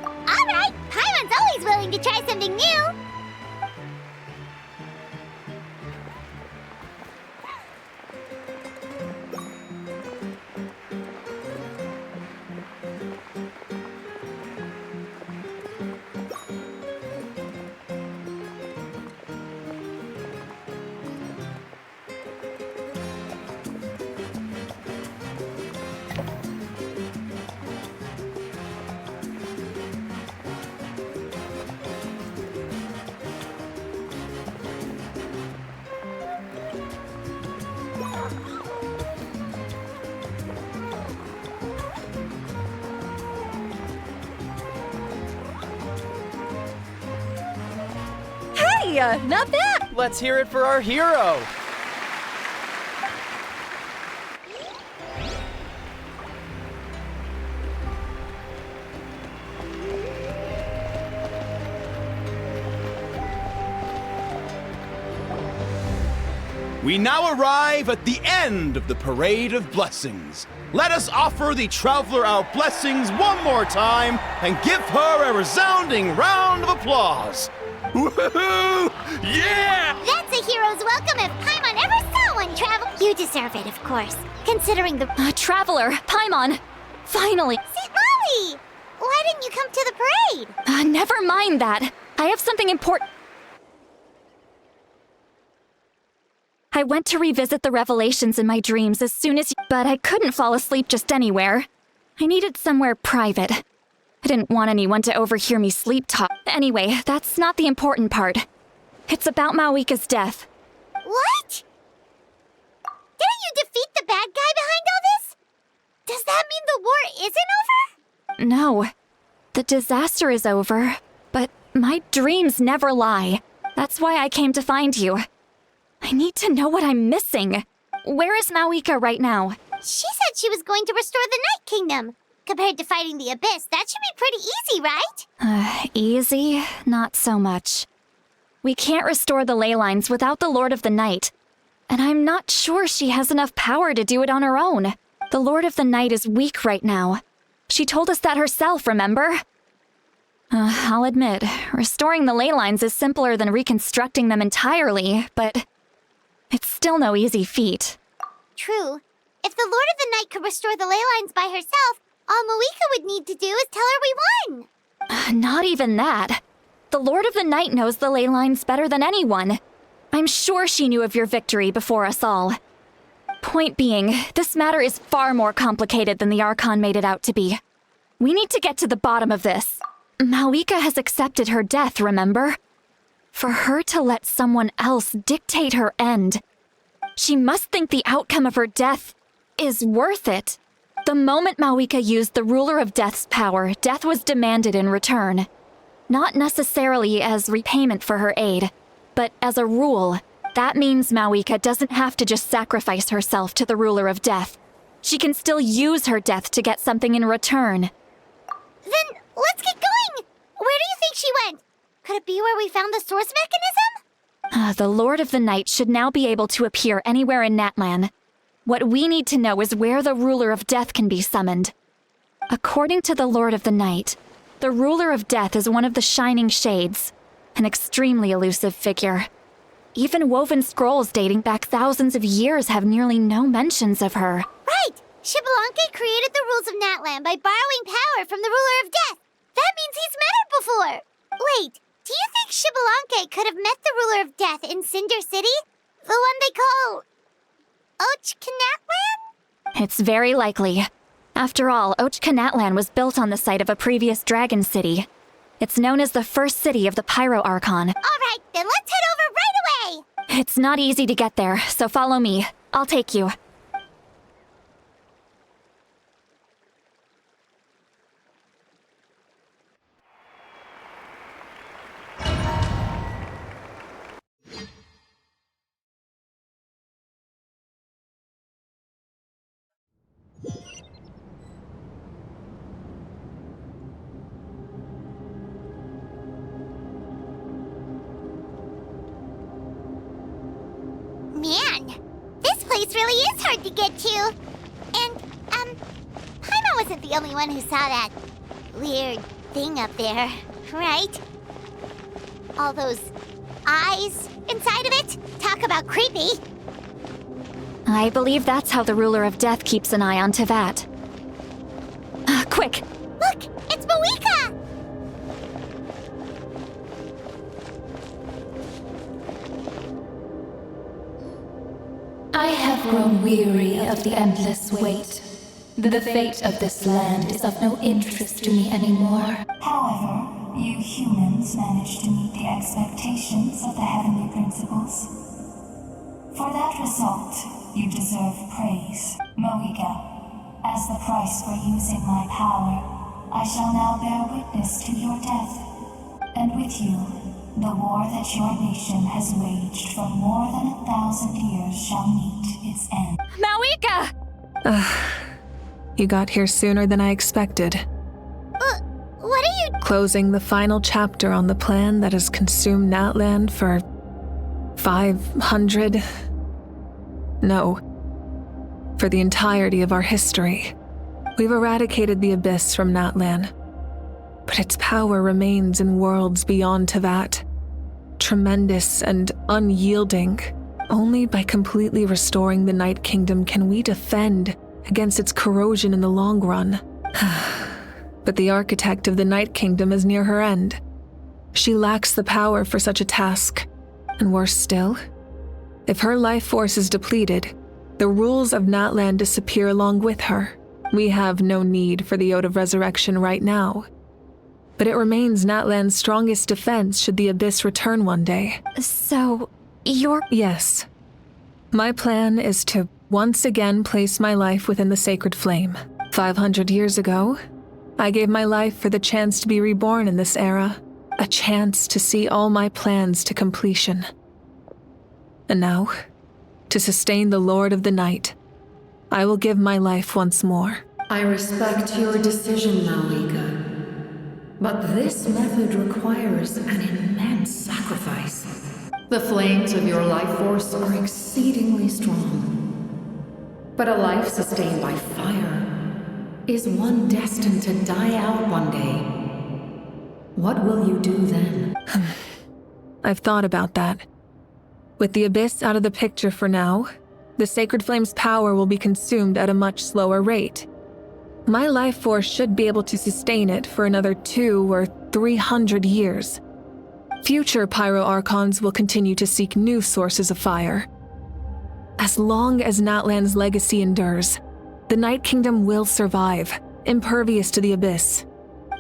Alright! Paimon's always willing to try something new! Hey, not bad! Let's hear it for our hero! We now arrive at the end of the Parade of Blessings. Let us offer the Traveler our blessings one more time and give her a resounding round of applause. Woohoo! Yeah! That's a hero's welcome if Paimon ever saw one, Travel. You deserve it, of course, considering the... Traveler, Paimon! Finally! See, Molly! Why didn't you come to the parade? Never mind that. I have something important. I went to revisit the revelations in my dreams as soon as but I couldn't fall asleep just anywhere. I needed somewhere private. I didn't want anyone to overhear me sleep talk. Anyway, that's not the important part. It's about Mawika's death. What? Didn't you defeat the bad guy behind all this? Does that mean the war isn't over? No. The disaster is over, but my dreams never lie. That's why I came to find you. I need to know what I'm missing. Where is Mawika right now? She said she was going to restore the Night Kingdom. Compared to fighting the Abyss, that should be pretty easy, right? Easy? Not so much. We can't restore the ley lines without the Lord of the Night. And I'm not sure she has enough power to do it on her own. The Lord of the Night is weak right now. She told us that herself, remember? I'll admit, restoring the ley lines is simpler than reconstructing them entirely, but... it's still no easy feat. True. If the Lord of the Night could restore the ley lines by herself, all Mawika would need to do is tell her we won. Not even that. The Lord of the Night knows the ley lines better than anyone. I'm sure she knew of your victory before us all. Point being, this matter is far more complicated than the Archon made it out to be. We need to get to the bottom of this. Mawika has accepted her death, remember? For her to let someone else dictate her end, she must think the outcome of her death is worth it. The moment Mawika used the Ruler of Death's power, death was demanded in return. Not necessarily as repayment for her aid, but as a rule. That means Mawika doesn't have to just sacrifice herself to the Ruler of Death. She can still use her death to get something in return. Then let's get going! Where do you think she went? Could it be where we found the source mechanism? The Lord of the Night should now be able to appear anywhere in Natlan. What we need to know is where the Ruler of Death can be summoned. According to the Lord of the Night, the Ruler of Death is one of the Shining Shades, an extremely elusive figure. Even woven scrolls dating back thousands of years have nearly no mentions of her. Right! Shibalanke created the rules of Natlan by borrowing power from the Ruler of Death. That means he's met her before. Wait, do you think Shibalanke could have met the Ruler of Death in Cinder City? The one they call... Ochkanatlan? It's very likely. After all, Ochkanatlan was built on the site of a previous dragon city. It's known as the first city of the Pyro Archon. Alright, then let's head over right away! It's not easy to get there, so follow me. I'll take you. Man, this place really is hard to get to. And, Paimon wasn't the only one who saw that weird thing up there, right? All those eyes inside of it? Talk about creepy. I believe that's how the Ruler of Death keeps an eye on Tevat. Quick! Look, it's Mawika! I have grown weary of the endless wait. The fate of this land is of no interest to me anymore. However, you humans managed to meet the expectations of the heavenly principles. For that result, you deserve praise. Mawika, as the price for using my power, I shall now bear witness to your death. And with you, The war that your nation has waged for more than 1,000 years shall meet its end. Mawika! You got here sooner than I expected. What are you— Closing the final chapter on the plan that has consumed Natlan for 500... No. For the entirety of our history. We've eradicated the Abyss from Natlan. But its power remains in worlds beyond to that. Tremendous and unyielding. Only by completely restoring the Night Kingdom can we defend against its corrosion in the long run. But the architect of the Night Kingdom is near her end. She lacks the power for such a task. And worse still, if her life force is depleted, the rules of Natlan disappear along with her. We have no need for the Ode of Resurrection right now. But it remains Natlan's strongest defense should the Abyss return one day. So, you're— Yes. My plan is to once again place my life within the sacred flame. 500 years ago, I gave my life for the chance to be reborn in this era. A chance to see all my plans to completion. And now, to sustain the Lord of the Night, I will give my life once more. I respect your decision, Mawika. But this method requires an immense sacrifice. The flames of your life force are exceedingly strong. But a life sustained by fire is one destined to die out one day. What will you do then? I've thought about that. With the Abyss out of the picture for now, the Sacred Flame's power will be consumed at a much slower rate. My life force should be able to sustain it for another 200 or 300 years. Future Pyro Archons will continue to seek new sources of fire. As long as Natlan's legacy endures, the Night Kingdom will survive, impervious to the Abyss.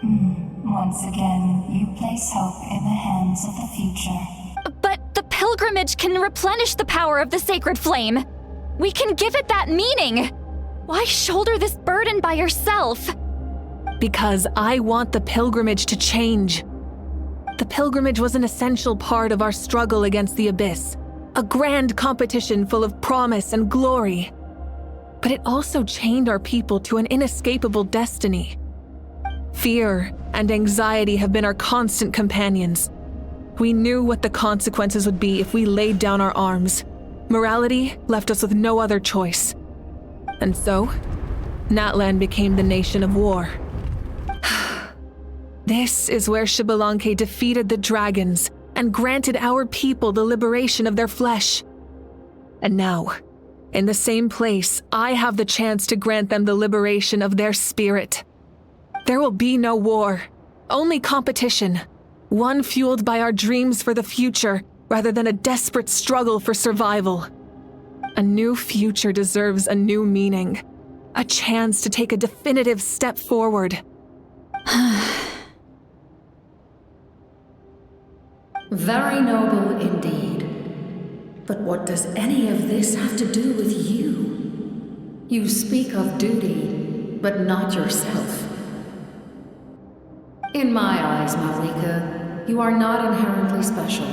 Once again, you place hope in the hands of the future. But the pilgrimage can replenish the power of the sacred flame. We can give it that meaning. Why shoulder this burden by yourself? Because I want the pilgrimage to change. The pilgrimage was an essential part of our struggle against the Abyss, a grand competition full of promise and glory. But it also chained our people to an inescapable destiny. Fear and anxiety have been our constant companions. We knew what the consequences would be if we laid down our arms. Morality left us with no other choice. And so, Natlan became the nation of war. This is where Xbalanque defeated the dragons and granted our people the liberation of their flesh. And now, in the same place, I have the chance to grant them the liberation of their spirit. There will be no war, only competition, one fueled by our dreams for the future rather than a desperate struggle for survival. A new future deserves a new meaning, a chance to take a definitive step forward. Very noble indeed. But what does any of this have to do with you? You speak of duty, but not yourself. In my eyes, Mawika, you are not inherently special.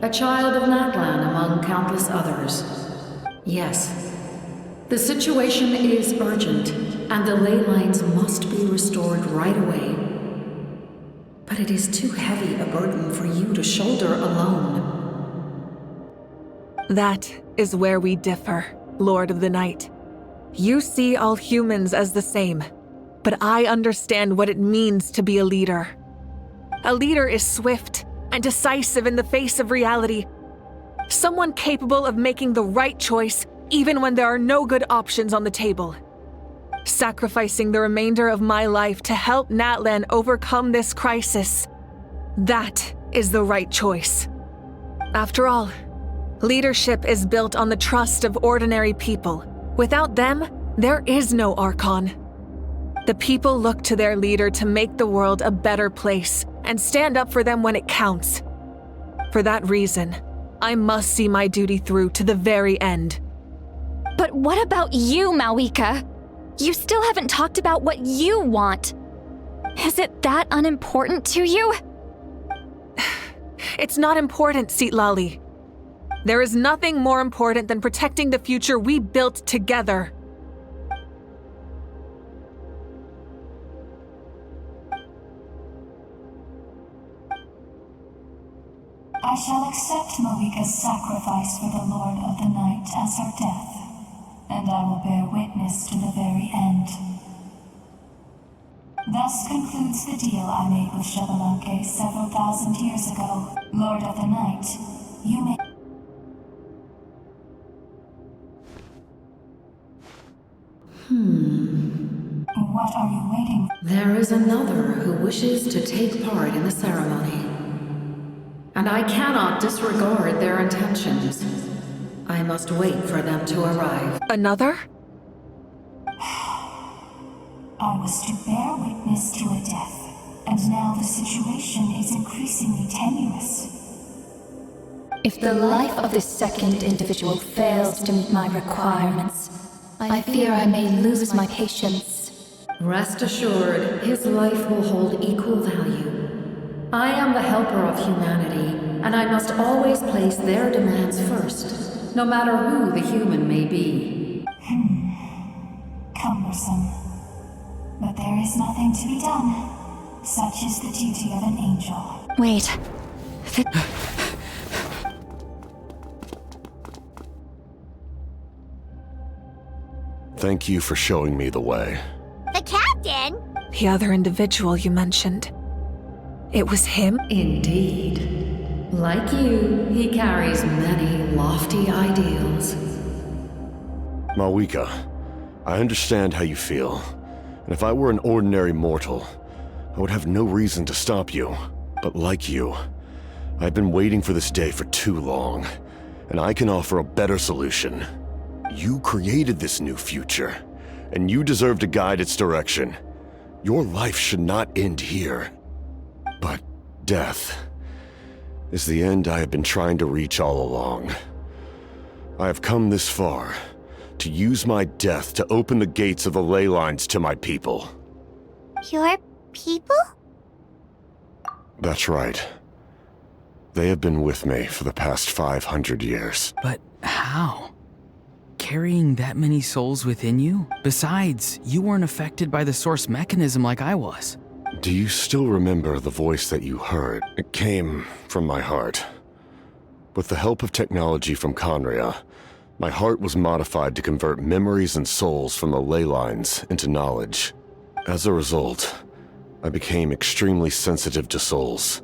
A child of Natlan among countless others. Yes, the situation is urgent, and the ley lines must be restored right away. But it is too heavy a burden for you to shoulder alone. That is where we differ, Lord of the Night. You see all humans as the same, but I understand what it means to be a leader. A leader is swift and decisive in the face of reality. Someone capable of making the right choice even when there are no good options on the table. Sacrificing the remainder of my life to help Natlan overcome this crisis. That is the right choice. After all, leadership is built on the trust of ordinary people. Without them, there is no Archon. The people look to their leader to make the world a better place and stand up for them when it counts. For that reason, I must see my duty through to the very end. But what about you, Mawika? You still haven't talked about what you want. Is it that unimportant to you? It's not important, Citlali. There is nothing more important than protecting the future we built together. I shall accept Moika's sacrifice for the Lord of the Night as her death, and I will bear witness to the very end. Thus concludes the deal I made with Xbalanque several thousand years ago. Lord of the Night, you may... What are you waiting for? There is another who wishes to take part in the ceremony. And I cannot disregard their intentions. I must wait for them to arrive. Another? I was to bear witness to a death, and now the situation is increasingly tenuous. If the life of this second individual fails to meet my requirements, I fear I may lose my patience. Rest assured, his life will hold equal value. I am the helper of humanity, and I must always place their demands first, no matter who the human may be. Cumbersome. But there is nothing to be done. Such is the duty of an angel. Wait. Thank you for showing me the way. The captain? The other individual you mentioned. It was him? Indeed. Like you, he carries many lofty ideals. Mawika, I understand how you feel. And if I were an ordinary mortal, I would have no reason to stop you. But like you, I've been waiting for this day for too long, and I can offer a better solution. You created this new future, and you deserve to guide its direction. Your life should not end here. But death is the end I have been trying to reach all along. I have come this far to use my death to open the gates of the ley lines to my people. Your people? That's right. They have been with me for the past 500 years. But how? Carrying that many souls within you? Besides, you weren't affected by the source mechanism like I was. Do you still remember the voice that you heard? It came from my heart. With the help of technology from Conria, my heart was modified to convert memories and souls from the ley lines into knowledge. As a result, I became extremely sensitive to souls,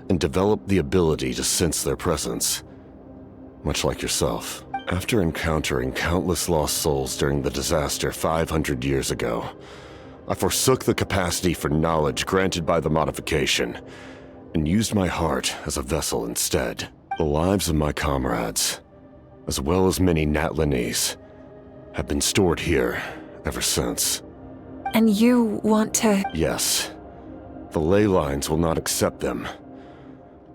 and developed the ability to sense their presence, much like yourself. After encountering countless lost souls during the disaster 500 years ago, I forsook the capacity for knowledge granted by the modification, and used my heart as a vessel instead. The lives of my comrades, as well as many Natlanese, have been stored here ever since. And you want to... Yes. The ley lines will not accept them.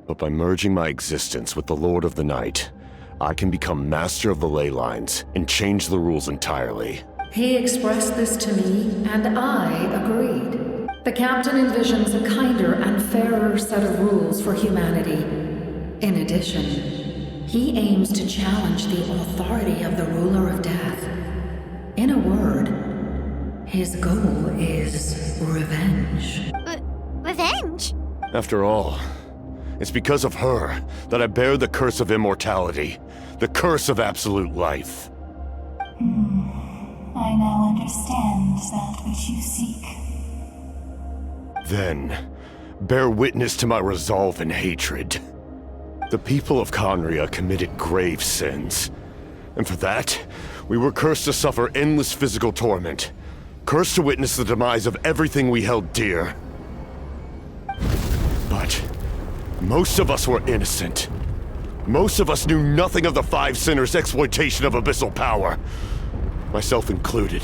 But by merging my existence with the Lord of the Night, I can become master of the ley lines and change the rules entirely. He expressed this to me, and I agreed. The captain envisions a kinder and fairer set of rules for humanity. In addition, he aims to challenge the authority of the ruler of death. In a word, his goal is revenge. Revenge? After all, it's because of her that I bear the curse of immortality, the curse of absolute life. I now understand that which you seek. Then, bear witness to my resolve and hatred. The people of Conria committed grave sins, and for that, we were cursed to suffer endless physical torment, cursed to witness the demise of everything we held dear. But most of us were innocent. Most of us knew nothing of the Five Sinners' exploitation of abyssal power, myself included.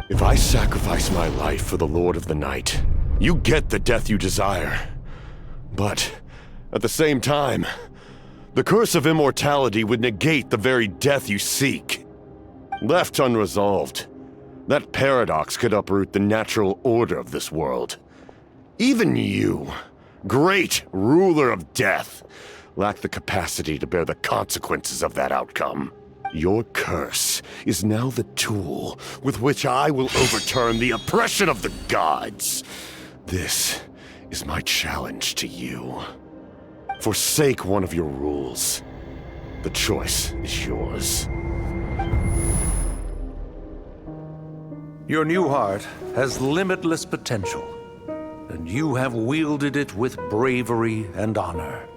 If I sacrifice my life for the Lord of the Night, you get the death you desire. But at the same time, the curse of immortality would negate the very death you seek. Left unresolved, that paradox could uproot the natural order of this world. Even you, great ruler of death, lack the capacity to bear the consequences of that outcome. Your curse is now the tool with which I will overturn the oppression of the gods. This is my challenge to you. Forsake one of your rules. The choice is yours. Your new heart has limitless potential, and you have wielded it with bravery and honor.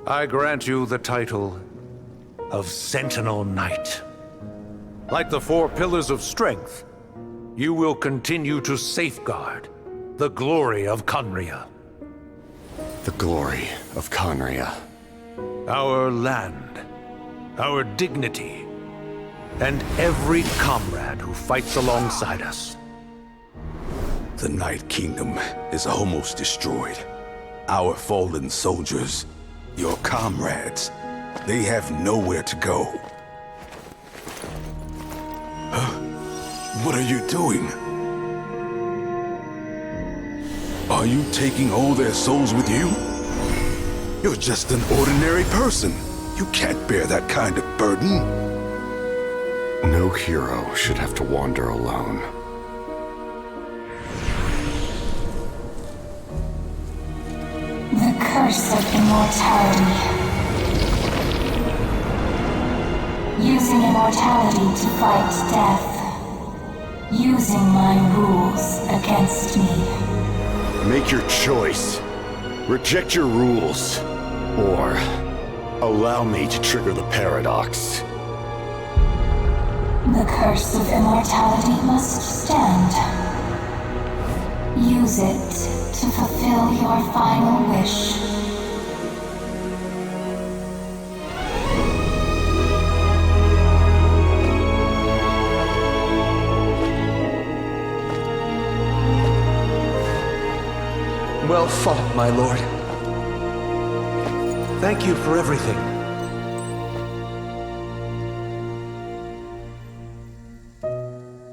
I grant you the title of Sentinel Knight. Like the 4 pillars of strength, you will continue to safeguard the glory of Conria. The glory of Conria. Our land, our dignity, and every comrade who fights alongside us. The Night Kingdom is almost destroyed. Our fallen soldiers, your comrades, they have nowhere to go. Huh? What are you doing? Are you taking all their souls with you? You're just an ordinary person. You can't bear that kind of burden. No hero should have to wander alone. The curse of immortality. Using immortality to fight death. Using my rules against me. Make your choice. Reject your rules. Or allow me to trigger the paradox. The curse of immortality must stand. Use it to fulfill your final wish. Well fought, my lord. Thank you for everything.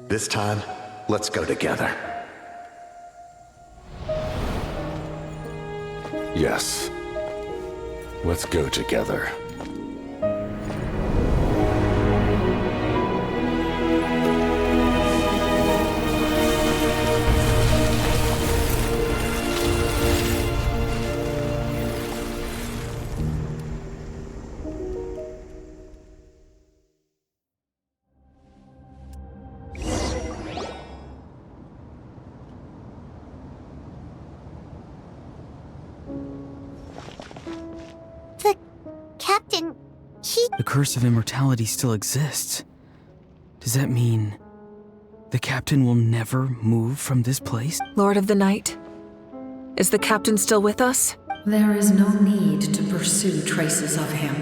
This time, let's go together. Yes. Let's go together. The curse of immortality still exists. Does that mean the captain will never move from this place? Lord of the Night, is the captain still with us? There is no need to pursue traces of him.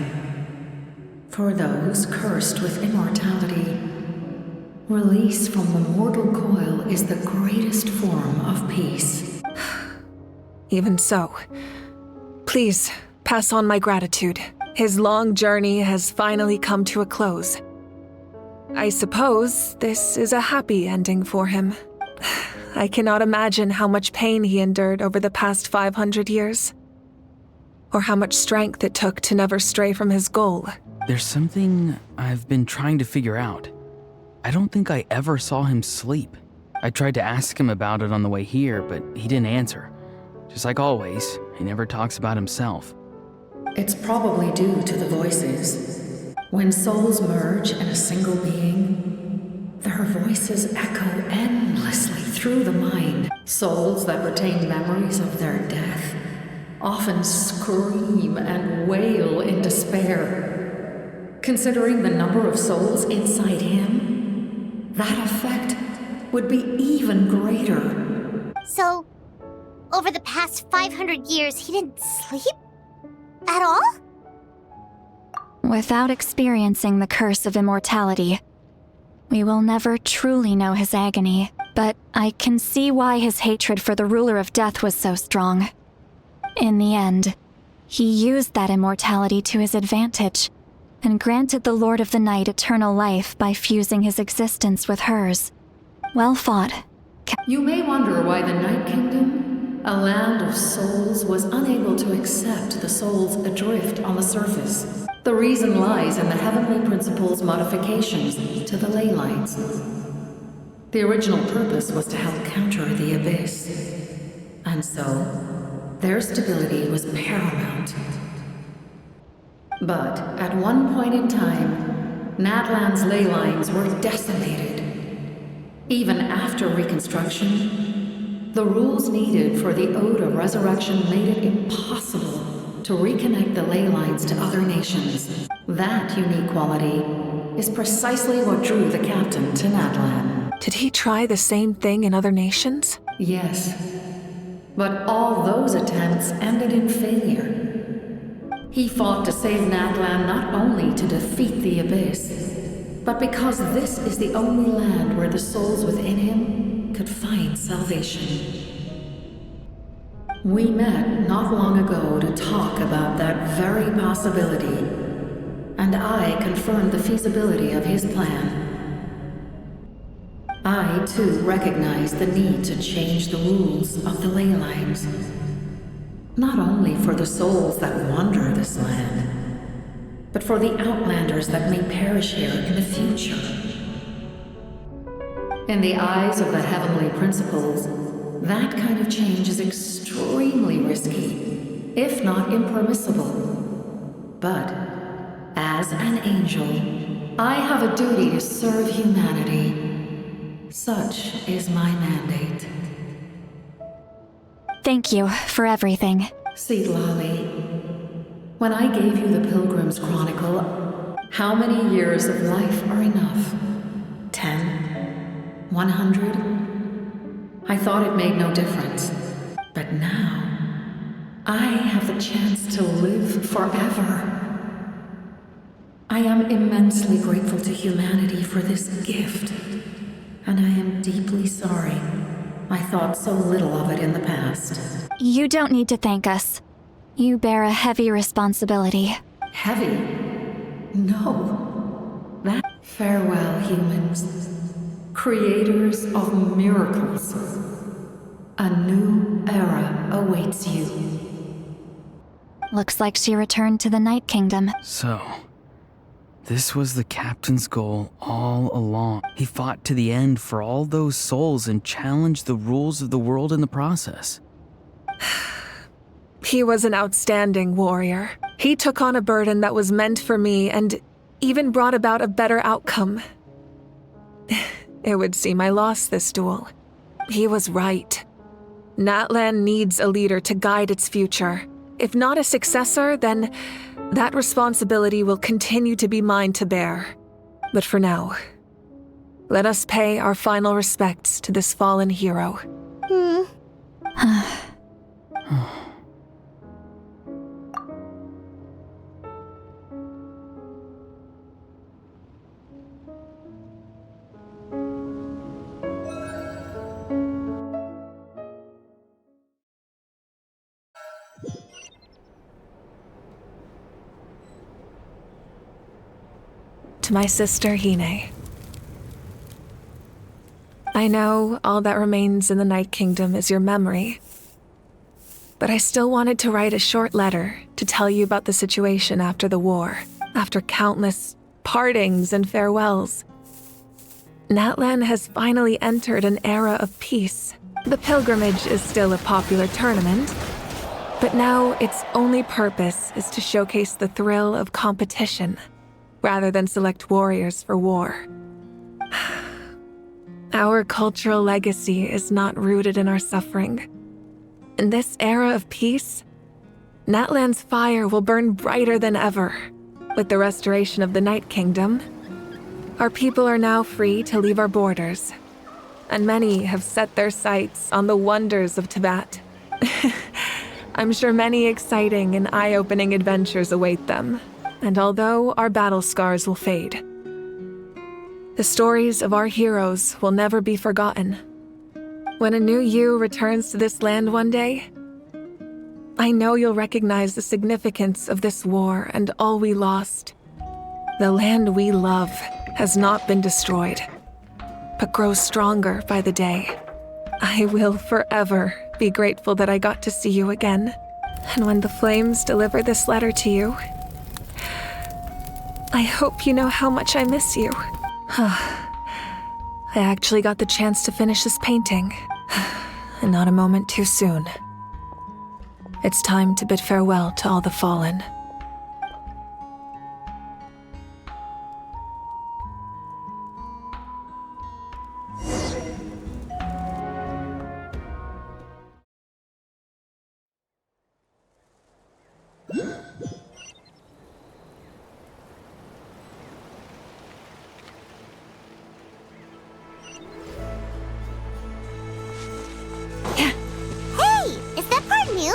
For those cursed with immortality, release from the mortal coil is the greatest form of peace. Even so, please pass on my gratitude. His long journey has finally come to a close. I suppose this is a happy ending for him. I cannot imagine how much pain he endured over the past 500 years. Or how much strength it took to never stray from his goal. There's something I've been trying to figure out. I don't think I ever saw him sleep. I tried to ask him about it on the way here, but he didn't answer. Just like always, he never talks about himself. It's probably due to the voices. When souls merge in a single being, their voices echo endlessly through the mind. Souls that retain memories of their death often scream and wail in despair. Considering the number of souls inside him, that effect would be even greater. So, over the past 500 years, he didn't sleep? At all? Without experiencing the curse of immortality, we will never truly know his agony. But I can see why his hatred for the ruler of death was so strong. In the end, he used that immortality to his advantage, and granted the Lord of the Night eternal life by fusing his existence with hers. Well fought. You may wonder why the Night Kingdom A land of souls was unable to accept the souls adrift on the surface. The reason lies in the heavenly principle's modifications to the ley lines. The original purpose was to help counter the abyss. And so, their stability was paramount. But at one point in time, Natlan's ley lines were decimated. Even after reconstruction, the rules needed for the Ode of Resurrection made it impossible to reconnect the ley lines to other nations. That unique quality is precisely what drew the captain to Natlan. Did he try the same thing in other nations? Yes. But all those attempts ended in failure. He fought to save Natlan not only to defeat the Abyss, but because this is the only land where the souls within him could find salvation. We met not long ago to talk about that very possibility, and I confirmed the feasibility of his plan. I, too, recognize the need to change the rules of the ley lines. Not only for the souls that wander this land, but for the outlanders that may perish here in the future. In the eyes of the heavenly principles, that kind of change is extremely risky, if not impermissible. But, as an angel, I have a duty to serve humanity. Such is my mandate. Thank you for everything. Seedlolly, when I gave you the Pilgrim's Chronicle, how many years of life are enough? 10? 100? I thought it made no difference. But now, I have the chance to live forever. I am immensely grateful to humanity for this gift, and I am deeply sorry I thought so little of it in the past. You don't need to thank us. You bear a heavy responsibility. Heavy? No. That farewell, humans. Creators of miracles. A new era awaits you. Looks like she returned to the Night Kingdom. So, this was the captain's goal all along. He fought to the end for all those souls and challenged the rules of the world in the process. He was an outstanding warrior. He took on a burden that was meant for me and even brought about a better outcome. It would seem I lost this duel. He was right. Natlan needs a leader to guide its future. If not a successor, then that responsibility will continue to be mine to bear. But for now, let us pay our final respects to this fallen hero. To my sister, Hine. I know all that remains in the Night Kingdom is your memory, but I still wanted to write a short letter to tell you about the situation after the war, after countless partings and farewells. Natlan has finally entered an era of peace. The pilgrimage is still a popular tournament, but now its only purpose is to showcase the thrill of competition, rather than select warriors for war. Our cultural legacy is not rooted in our suffering. In this era of peace, Natlan's fire will burn brighter than ever. With the restoration of the Night Kingdom, our people are now free to leave our borders, and many have set their sights on the wonders of Tibet. I'm sure many exciting and eye-opening adventures await them. And although our battle scars will fade, the stories of our heroes will never be forgotten. When a new you returns to this land one day, I know you'll recognize the significance of this war and all we lost. The land we love has not been destroyed, but grows stronger by the day. I will forever be grateful that I got to see you again. And when the flames deliver this letter to you, I hope you know how much I miss you. I actually got the chance to finish this painting, and not a moment too soon. It's time to bid farewell to all the fallen. Hey! Is that part new?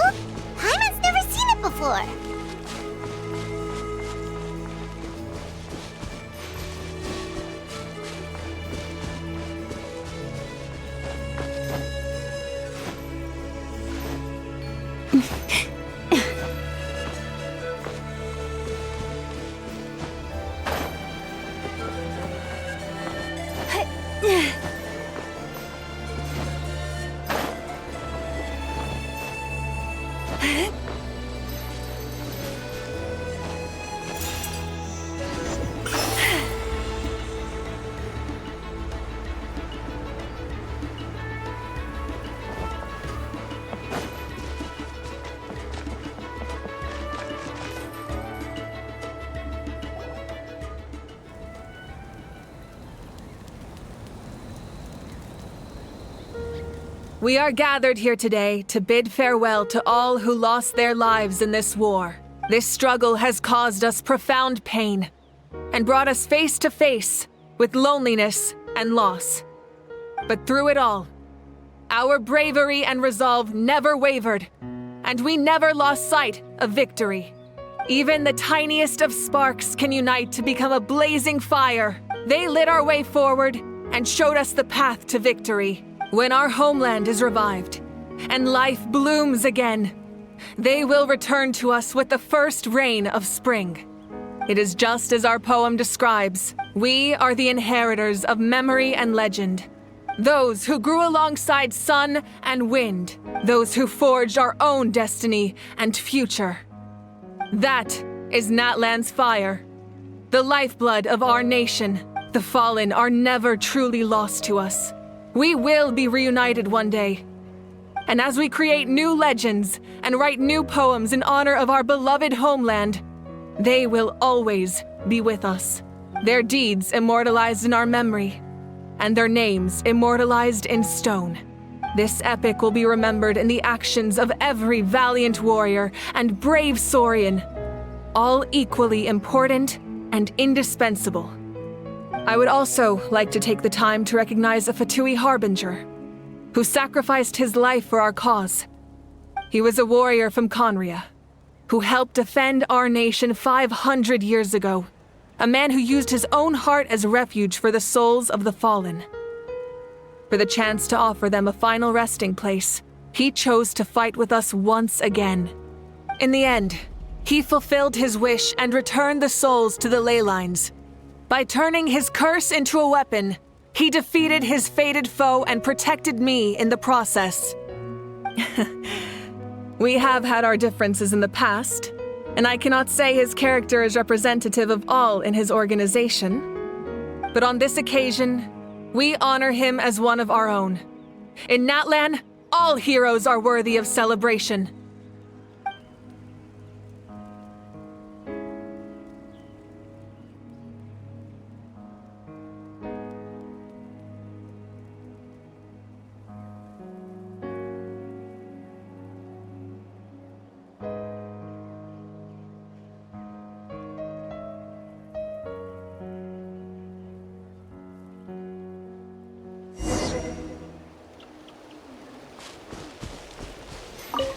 Paimon's never seen it before. We are gathered here today to bid farewell to all who lost their lives in this war. This struggle has caused us profound pain and brought us face to face with loneliness and loss. But through it all, our bravery and resolve never wavered, and we never lost sight of victory. Even the tiniest of sparks can unite to become a blazing fire. They lit our way forward and showed us the path to victory. When our homeland is revived and life blooms again, they will return to us with the first rain of spring. It is just as our poem describes. We are the inheritors of memory and legend. Those who grew alongside sun and wind. Those who forged our own destiny and future. That is Natlan's fire. The lifeblood of our nation. The fallen are never truly lost to us. We will be reunited one day. And as we create new legends and write new poems in honor of our beloved homeland, they will always be with us. Their deeds immortalized in our memory, and their names immortalized in stone. This epic will be remembered in the actions of every valiant warrior and brave Saurian, all equally important and indispensable. I would also like to take the time to recognize a Fatui harbinger who sacrificed his life for our cause. He was a warrior from Conria who helped defend our nation 500 years ago, a man who used his own heart as refuge for the souls of the fallen. For the chance to offer them a final resting place, he chose to fight with us once again. In the end, he fulfilled his wish and returned the souls to the ley lines. By turning his curse into a weapon, he defeated his fated foe and protected me in the process. We have had our differences in the past, and I cannot say his character is representative of all in his organization. But on this occasion, we honor him as one of our own. In Natlan, all heroes are worthy of celebration.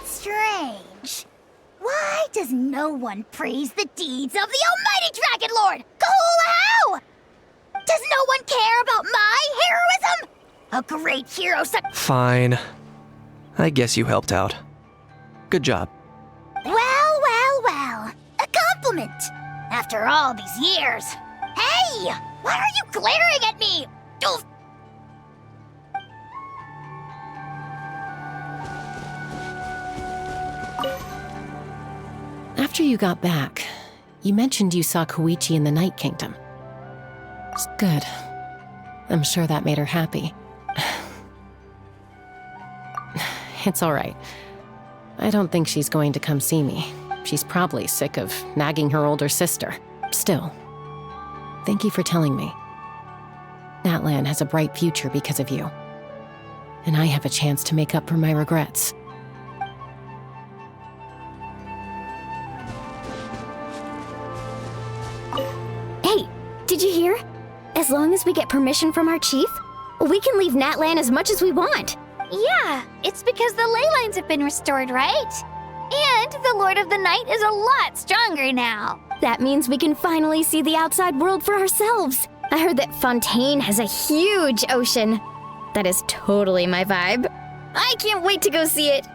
Strange. Why does no one praise the deeds of the Almighty Dragon Lord? How? Does no one care about my heroism? A great hero such— Fine. I guess you helped out. Good job. Well. A compliment. After all these years. Hey! Why are you glaring at me? Oof. After you got back, you mentioned you saw Koichi in the Night Kingdom. It's good. I'm sure that made her happy. It's all right. I don't think she's going to come see me. She's probably sick of nagging her older sister. Still, thank you for telling me. Natlan has a bright future because of you. And I have a chance to make up for my regrets. Hey, did you hear? As long as we get permission from our chief, we can leave Natlan as much as we want. Yeah, it's because the ley lines have been restored, right? And the Lord of the Night is a lot stronger now. That means we can finally see the outside world for ourselves. I heard that Fontaine has a huge ocean. That is totally my vibe. I can't wait to go see it.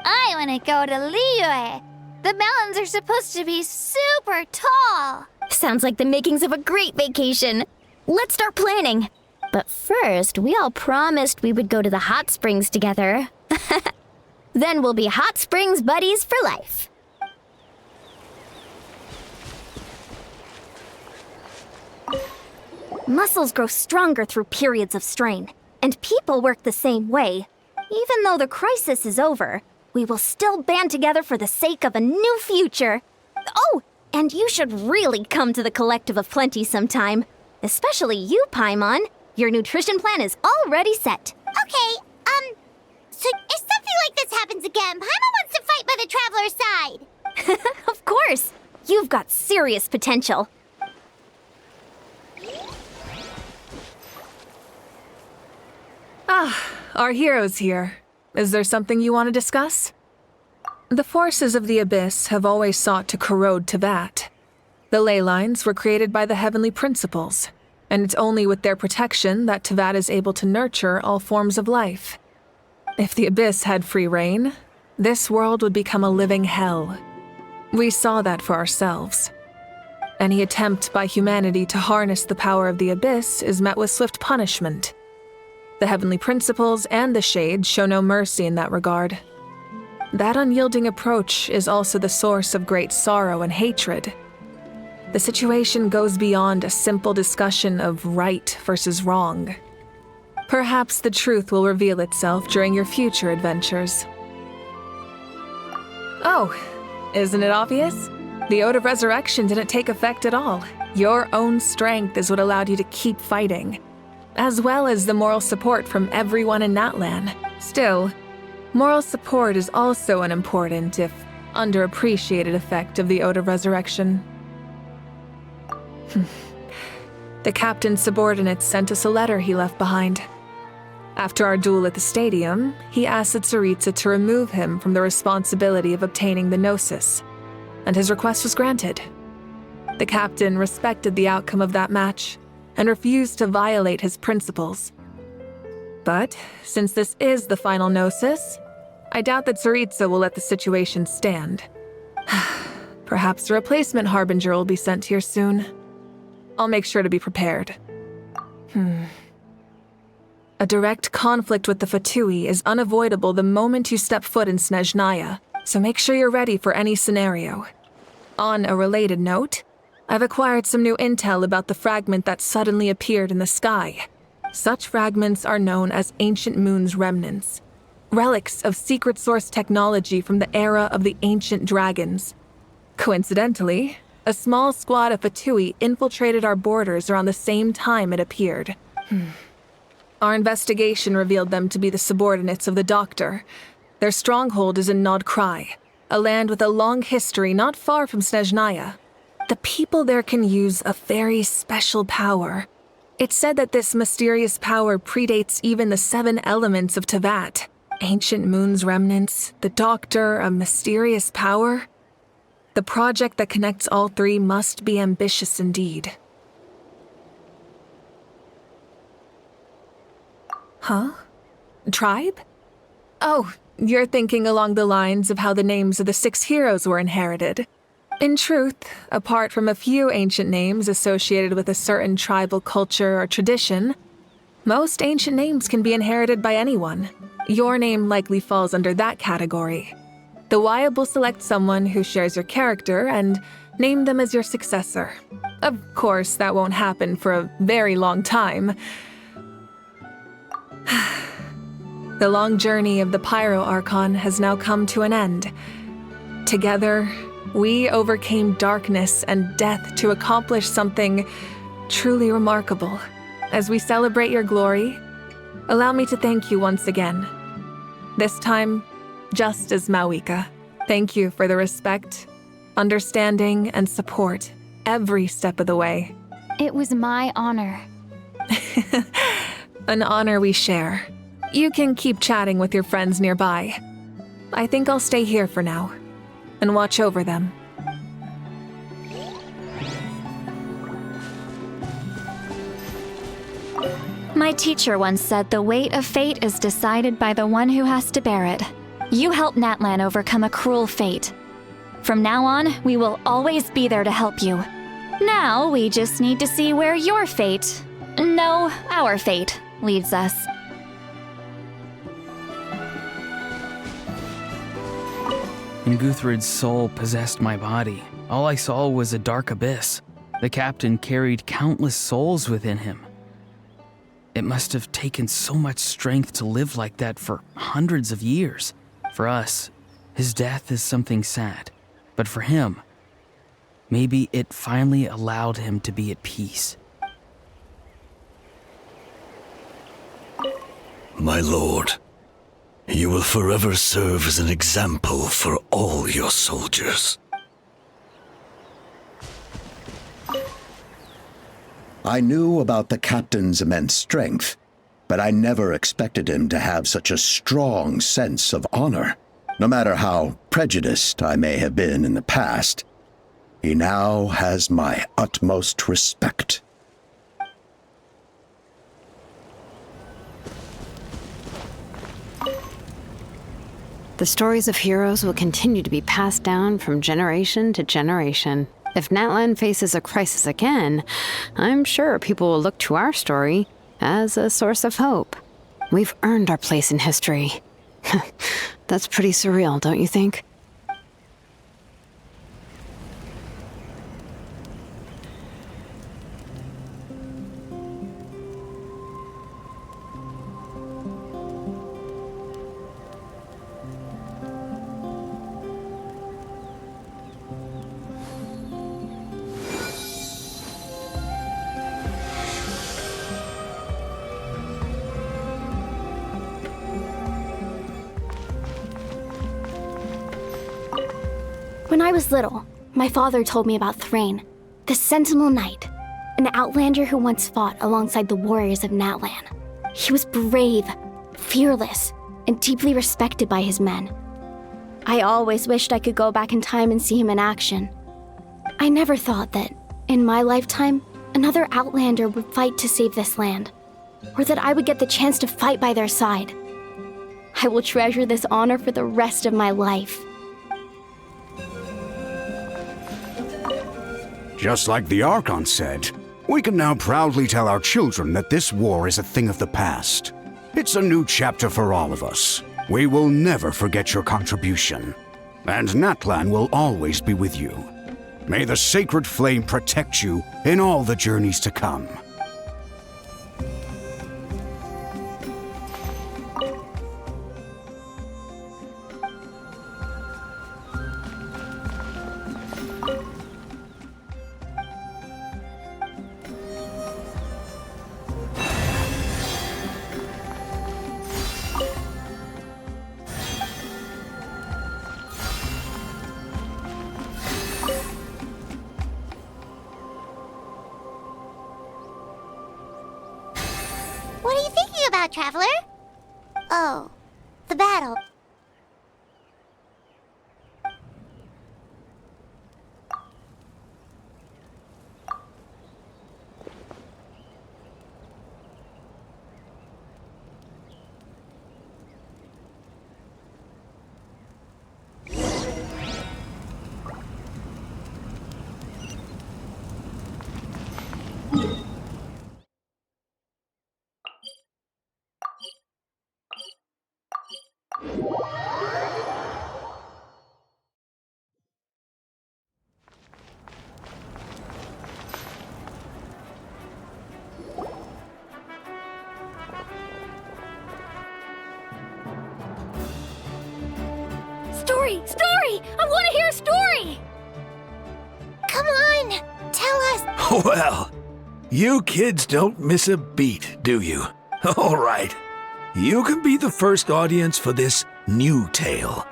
I want to go to Liyue. The mountains are supposed to be super tall. Sounds like the makings of a great vacation. Let's start planning. But first, we all promised we would go to the hot springs together. Then we'll be hot springs buddies for life. Muscles grow stronger through periods of strain, and people work the same way. Even though the crisis is over, we will still band together for the sake of a new future. Oh, and you should really come to the Collective of Plenty sometime. Especially you, Paimon. Your nutrition plan is already set. Okay, so if something like this happens again, Paimon wants to fight by the Traveler's side. Of course! You've got serious potential. Our hero's here. Is there something you want to discuss? The forces of the Abyss have always sought to corrode Teyvat. The ley lines were created by the Heavenly Principles, and it's only with their protection that Teyvat is able to nurture all forms of life. If the Abyss had free reign, this world would become a living hell. We saw that for ourselves. Any attempt by humanity to harness the power of the Abyss is met with swift punishment. The Heavenly Principles and the Shades show no mercy in that regard. That unyielding approach is also the source of great sorrow and hatred. The situation goes beyond a simple discussion of right versus wrong. Perhaps the truth will reveal itself during your future adventures. Oh, isn't it obvious? The Ode of Resurrection didn't take effect at all. Your own strength is what allowed you to keep fighting, as well as the moral support from everyone in Natlan. Still, moral support is also an important, if underappreciated, effect of the Ode of Resurrection. The captain's subordinates sent us a letter he left behind. After our duel at the stadium, he asked Tsaritsa to remove him from the responsibility of obtaining the Gnosis, and his request was granted. The captain respected the outcome of that match and refused to violate his principles. But since this is the final Gnosis, I doubt that Tsaritsa will let the situation stand. Perhaps a replacement Harbinger will be sent here soon. I'll make sure to be prepared. A direct conflict with the Fatui is unavoidable the moment you step foot in Snezhnaya, so make sure you're ready for any scenario. On a related note, I've acquired some new intel about the fragment that suddenly appeared in the sky. Such fragments are known as Ancient Moon's remnants, relics of secret source technology from the era of the Ancient Dragons. Coincidentally, a small squad of Fatui infiltrated our borders around the same time it appeared. Our investigation revealed them to be the subordinates of the Doctor. Their stronghold is in Nod Krai, a land with a long history not far from Snezhnaya. The people there can use a very special power. It's said that this mysterious power predates even the 7 elements of Teyvat. Ancient Moon's remnants, the Doctor, a mysterious power. The project that connects all 3 must be ambitious indeed. Huh? Tribe? Oh, you're thinking along the lines of how the names of the 6 heroes were inherited. In truth, apart from a few ancient names associated with a certain tribal culture or tradition, most ancient names can be inherited by anyone. Your name likely falls under that category. The Wyatt will select someone who shares your character and name them as your successor. Of course, that won't happen for a very long time. The long journey of the Pyro Archon has now come to an end. Together, we overcame darkness and death to accomplish something truly remarkable. As we celebrate your glory, allow me to thank you once again. This time, just as Mawika. Thank you for the respect, understanding, and support every step of the way. It was my honor. An honor we share. You can keep chatting with your friends nearby. I think I'll stay here for now and watch over them. My teacher once said the weight of fate is decided by the one who has to bear it. You helped Natlan overcome a cruel fate. From now on, we will always be there to help you. Now, we just need to see where your fate, no, our fate, leads us. When Guthred's soul possessed my body, all I saw was a dark abyss. The captain carried countless souls within him. It must have taken so much strength to live like that for hundreds of years. For us, his death is something sad. But for him, maybe it finally allowed him to be at peace. My lord, you will forever serve as an example for all your soldiers. I knew about the captain's immense strength, but I never expected him to have such a strong sense of honor. No matter how prejudiced I may have been in the past, he now has my utmost respect. The stories of heroes will continue to be passed down from generation to generation. If Natlan faces a crisis again, I'm sure people will look to our story as a source of hope. We've earned our place in history. That's pretty surreal, don't you think? When I was little, my father told me about Thrain, the Sentinel Knight, an outlander who once fought alongside the warriors of Natlan. He was brave, fearless, and deeply respected by his men. I always wished I could go back in time and see him in action. I never thought that, in my lifetime, another outlander would fight to save this land, or that I would get the chance to fight by their side. I will treasure this honor for the rest of my life. Just like the Archon said, we can now proudly tell our children that this war is a thing of the past. It's a new chapter for all of us. We will never forget your contribution. And Natlan will always be with you. May the sacred flame protect you in all the journeys to come. What are you thinking about, Traveler? Oh, the battle. Story! Story! I want to hear a story! Come on! Tell us! Well, you kids don't miss a beat, do you? All right. You can be the first audience for this new tale.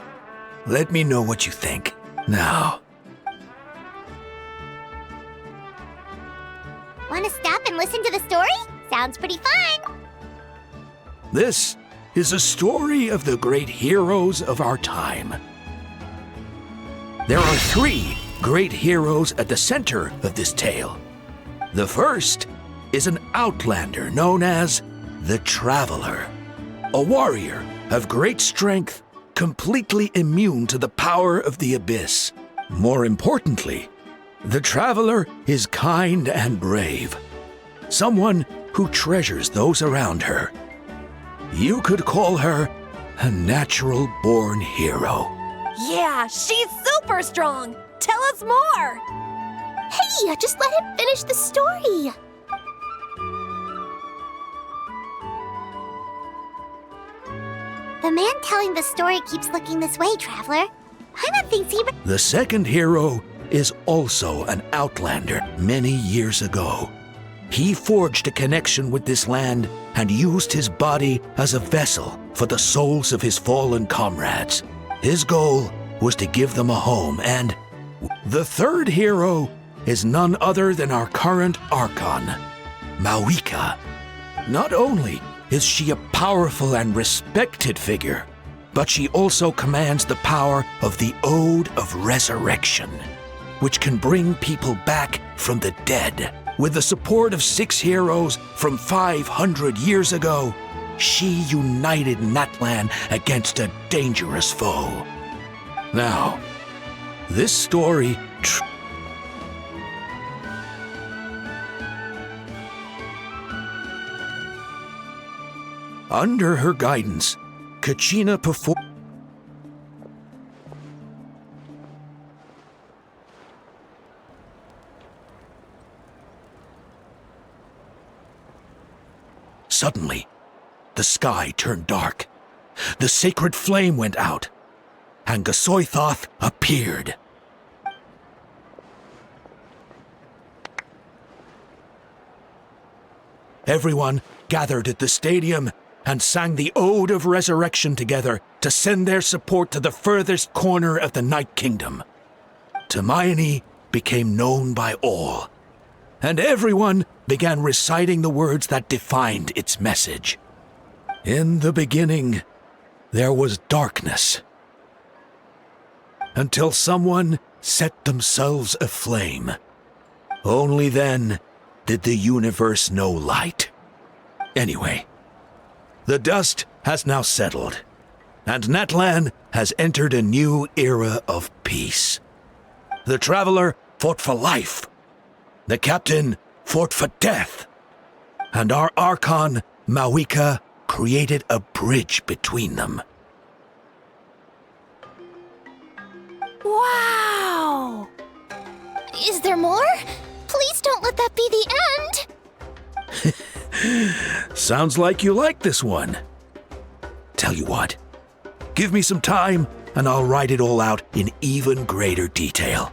Let me know what you think. Now. Want to stop and listen to the story? Sounds pretty fun. This is a story of the great heroes of our time. There are 3 great heroes at the center of this tale. The first is an outlander known as the Traveler, a warrior of great strength, completely immune to the power of the Abyss. More importantly, the Traveler is kind and brave, someone who treasures those around her. You could call her a natural-born hero. Yeah, she's super strong! Tell us more! Hey, just let him finish the story! The man telling the story keeps looking this way, Traveler. Paimon thinks he... The second hero is also an outlander many years ago. He forged a connection with this land and used his body as a vessel for the souls of his fallen comrades. His goal was to give them a home, and the third hero is none other than our current Archon, Mawika. Not only is she a powerful and respected figure, but she also commands the power of the Ode of Resurrection, which can bring people back from the dead. With the support of 6 heroes from 500 years ago, she united Natlan against a dangerous foe. Now, this story under her guidance, Kachina performed. Suddenly, the sky turned dark. The sacred flame went out, and Gasoithoth appeared. Everyone gathered at the stadium and sang the Ode of Resurrection together to send their support to the furthest corner of the Night Kingdom. Hermione became known by all, and everyone began reciting the words that defined its message. In the beginning, there was darkness, until someone set themselves aflame. Only then did the universe know light. Anyway, the dust has now settled, and Natlan has entered a new era of peace. The Traveler fought for life. The Captain fought for death. And our Archon, Mawika, created a bridge between them. Wow! Is there more? Please don't let that be the end! Sounds like you like this one. Tell you what, give me some time and I'll write it all out in even greater detail.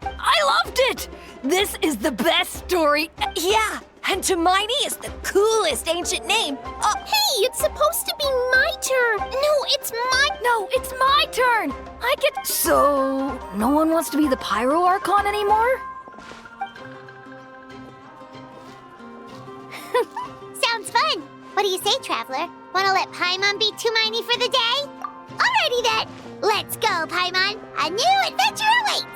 I loved it! This is the best story. Yeah, and Hermione is the coolest ancient name. Hey, it's supposed to be my turn. No, it's my turn. I get... So, no one wants to be the Pyro Archon anymore? Sounds fun. What do you say, Traveler? Wanna let Paimon be Hermione for the day? Alrighty then. Let's go, Paimon. A new adventure awaits.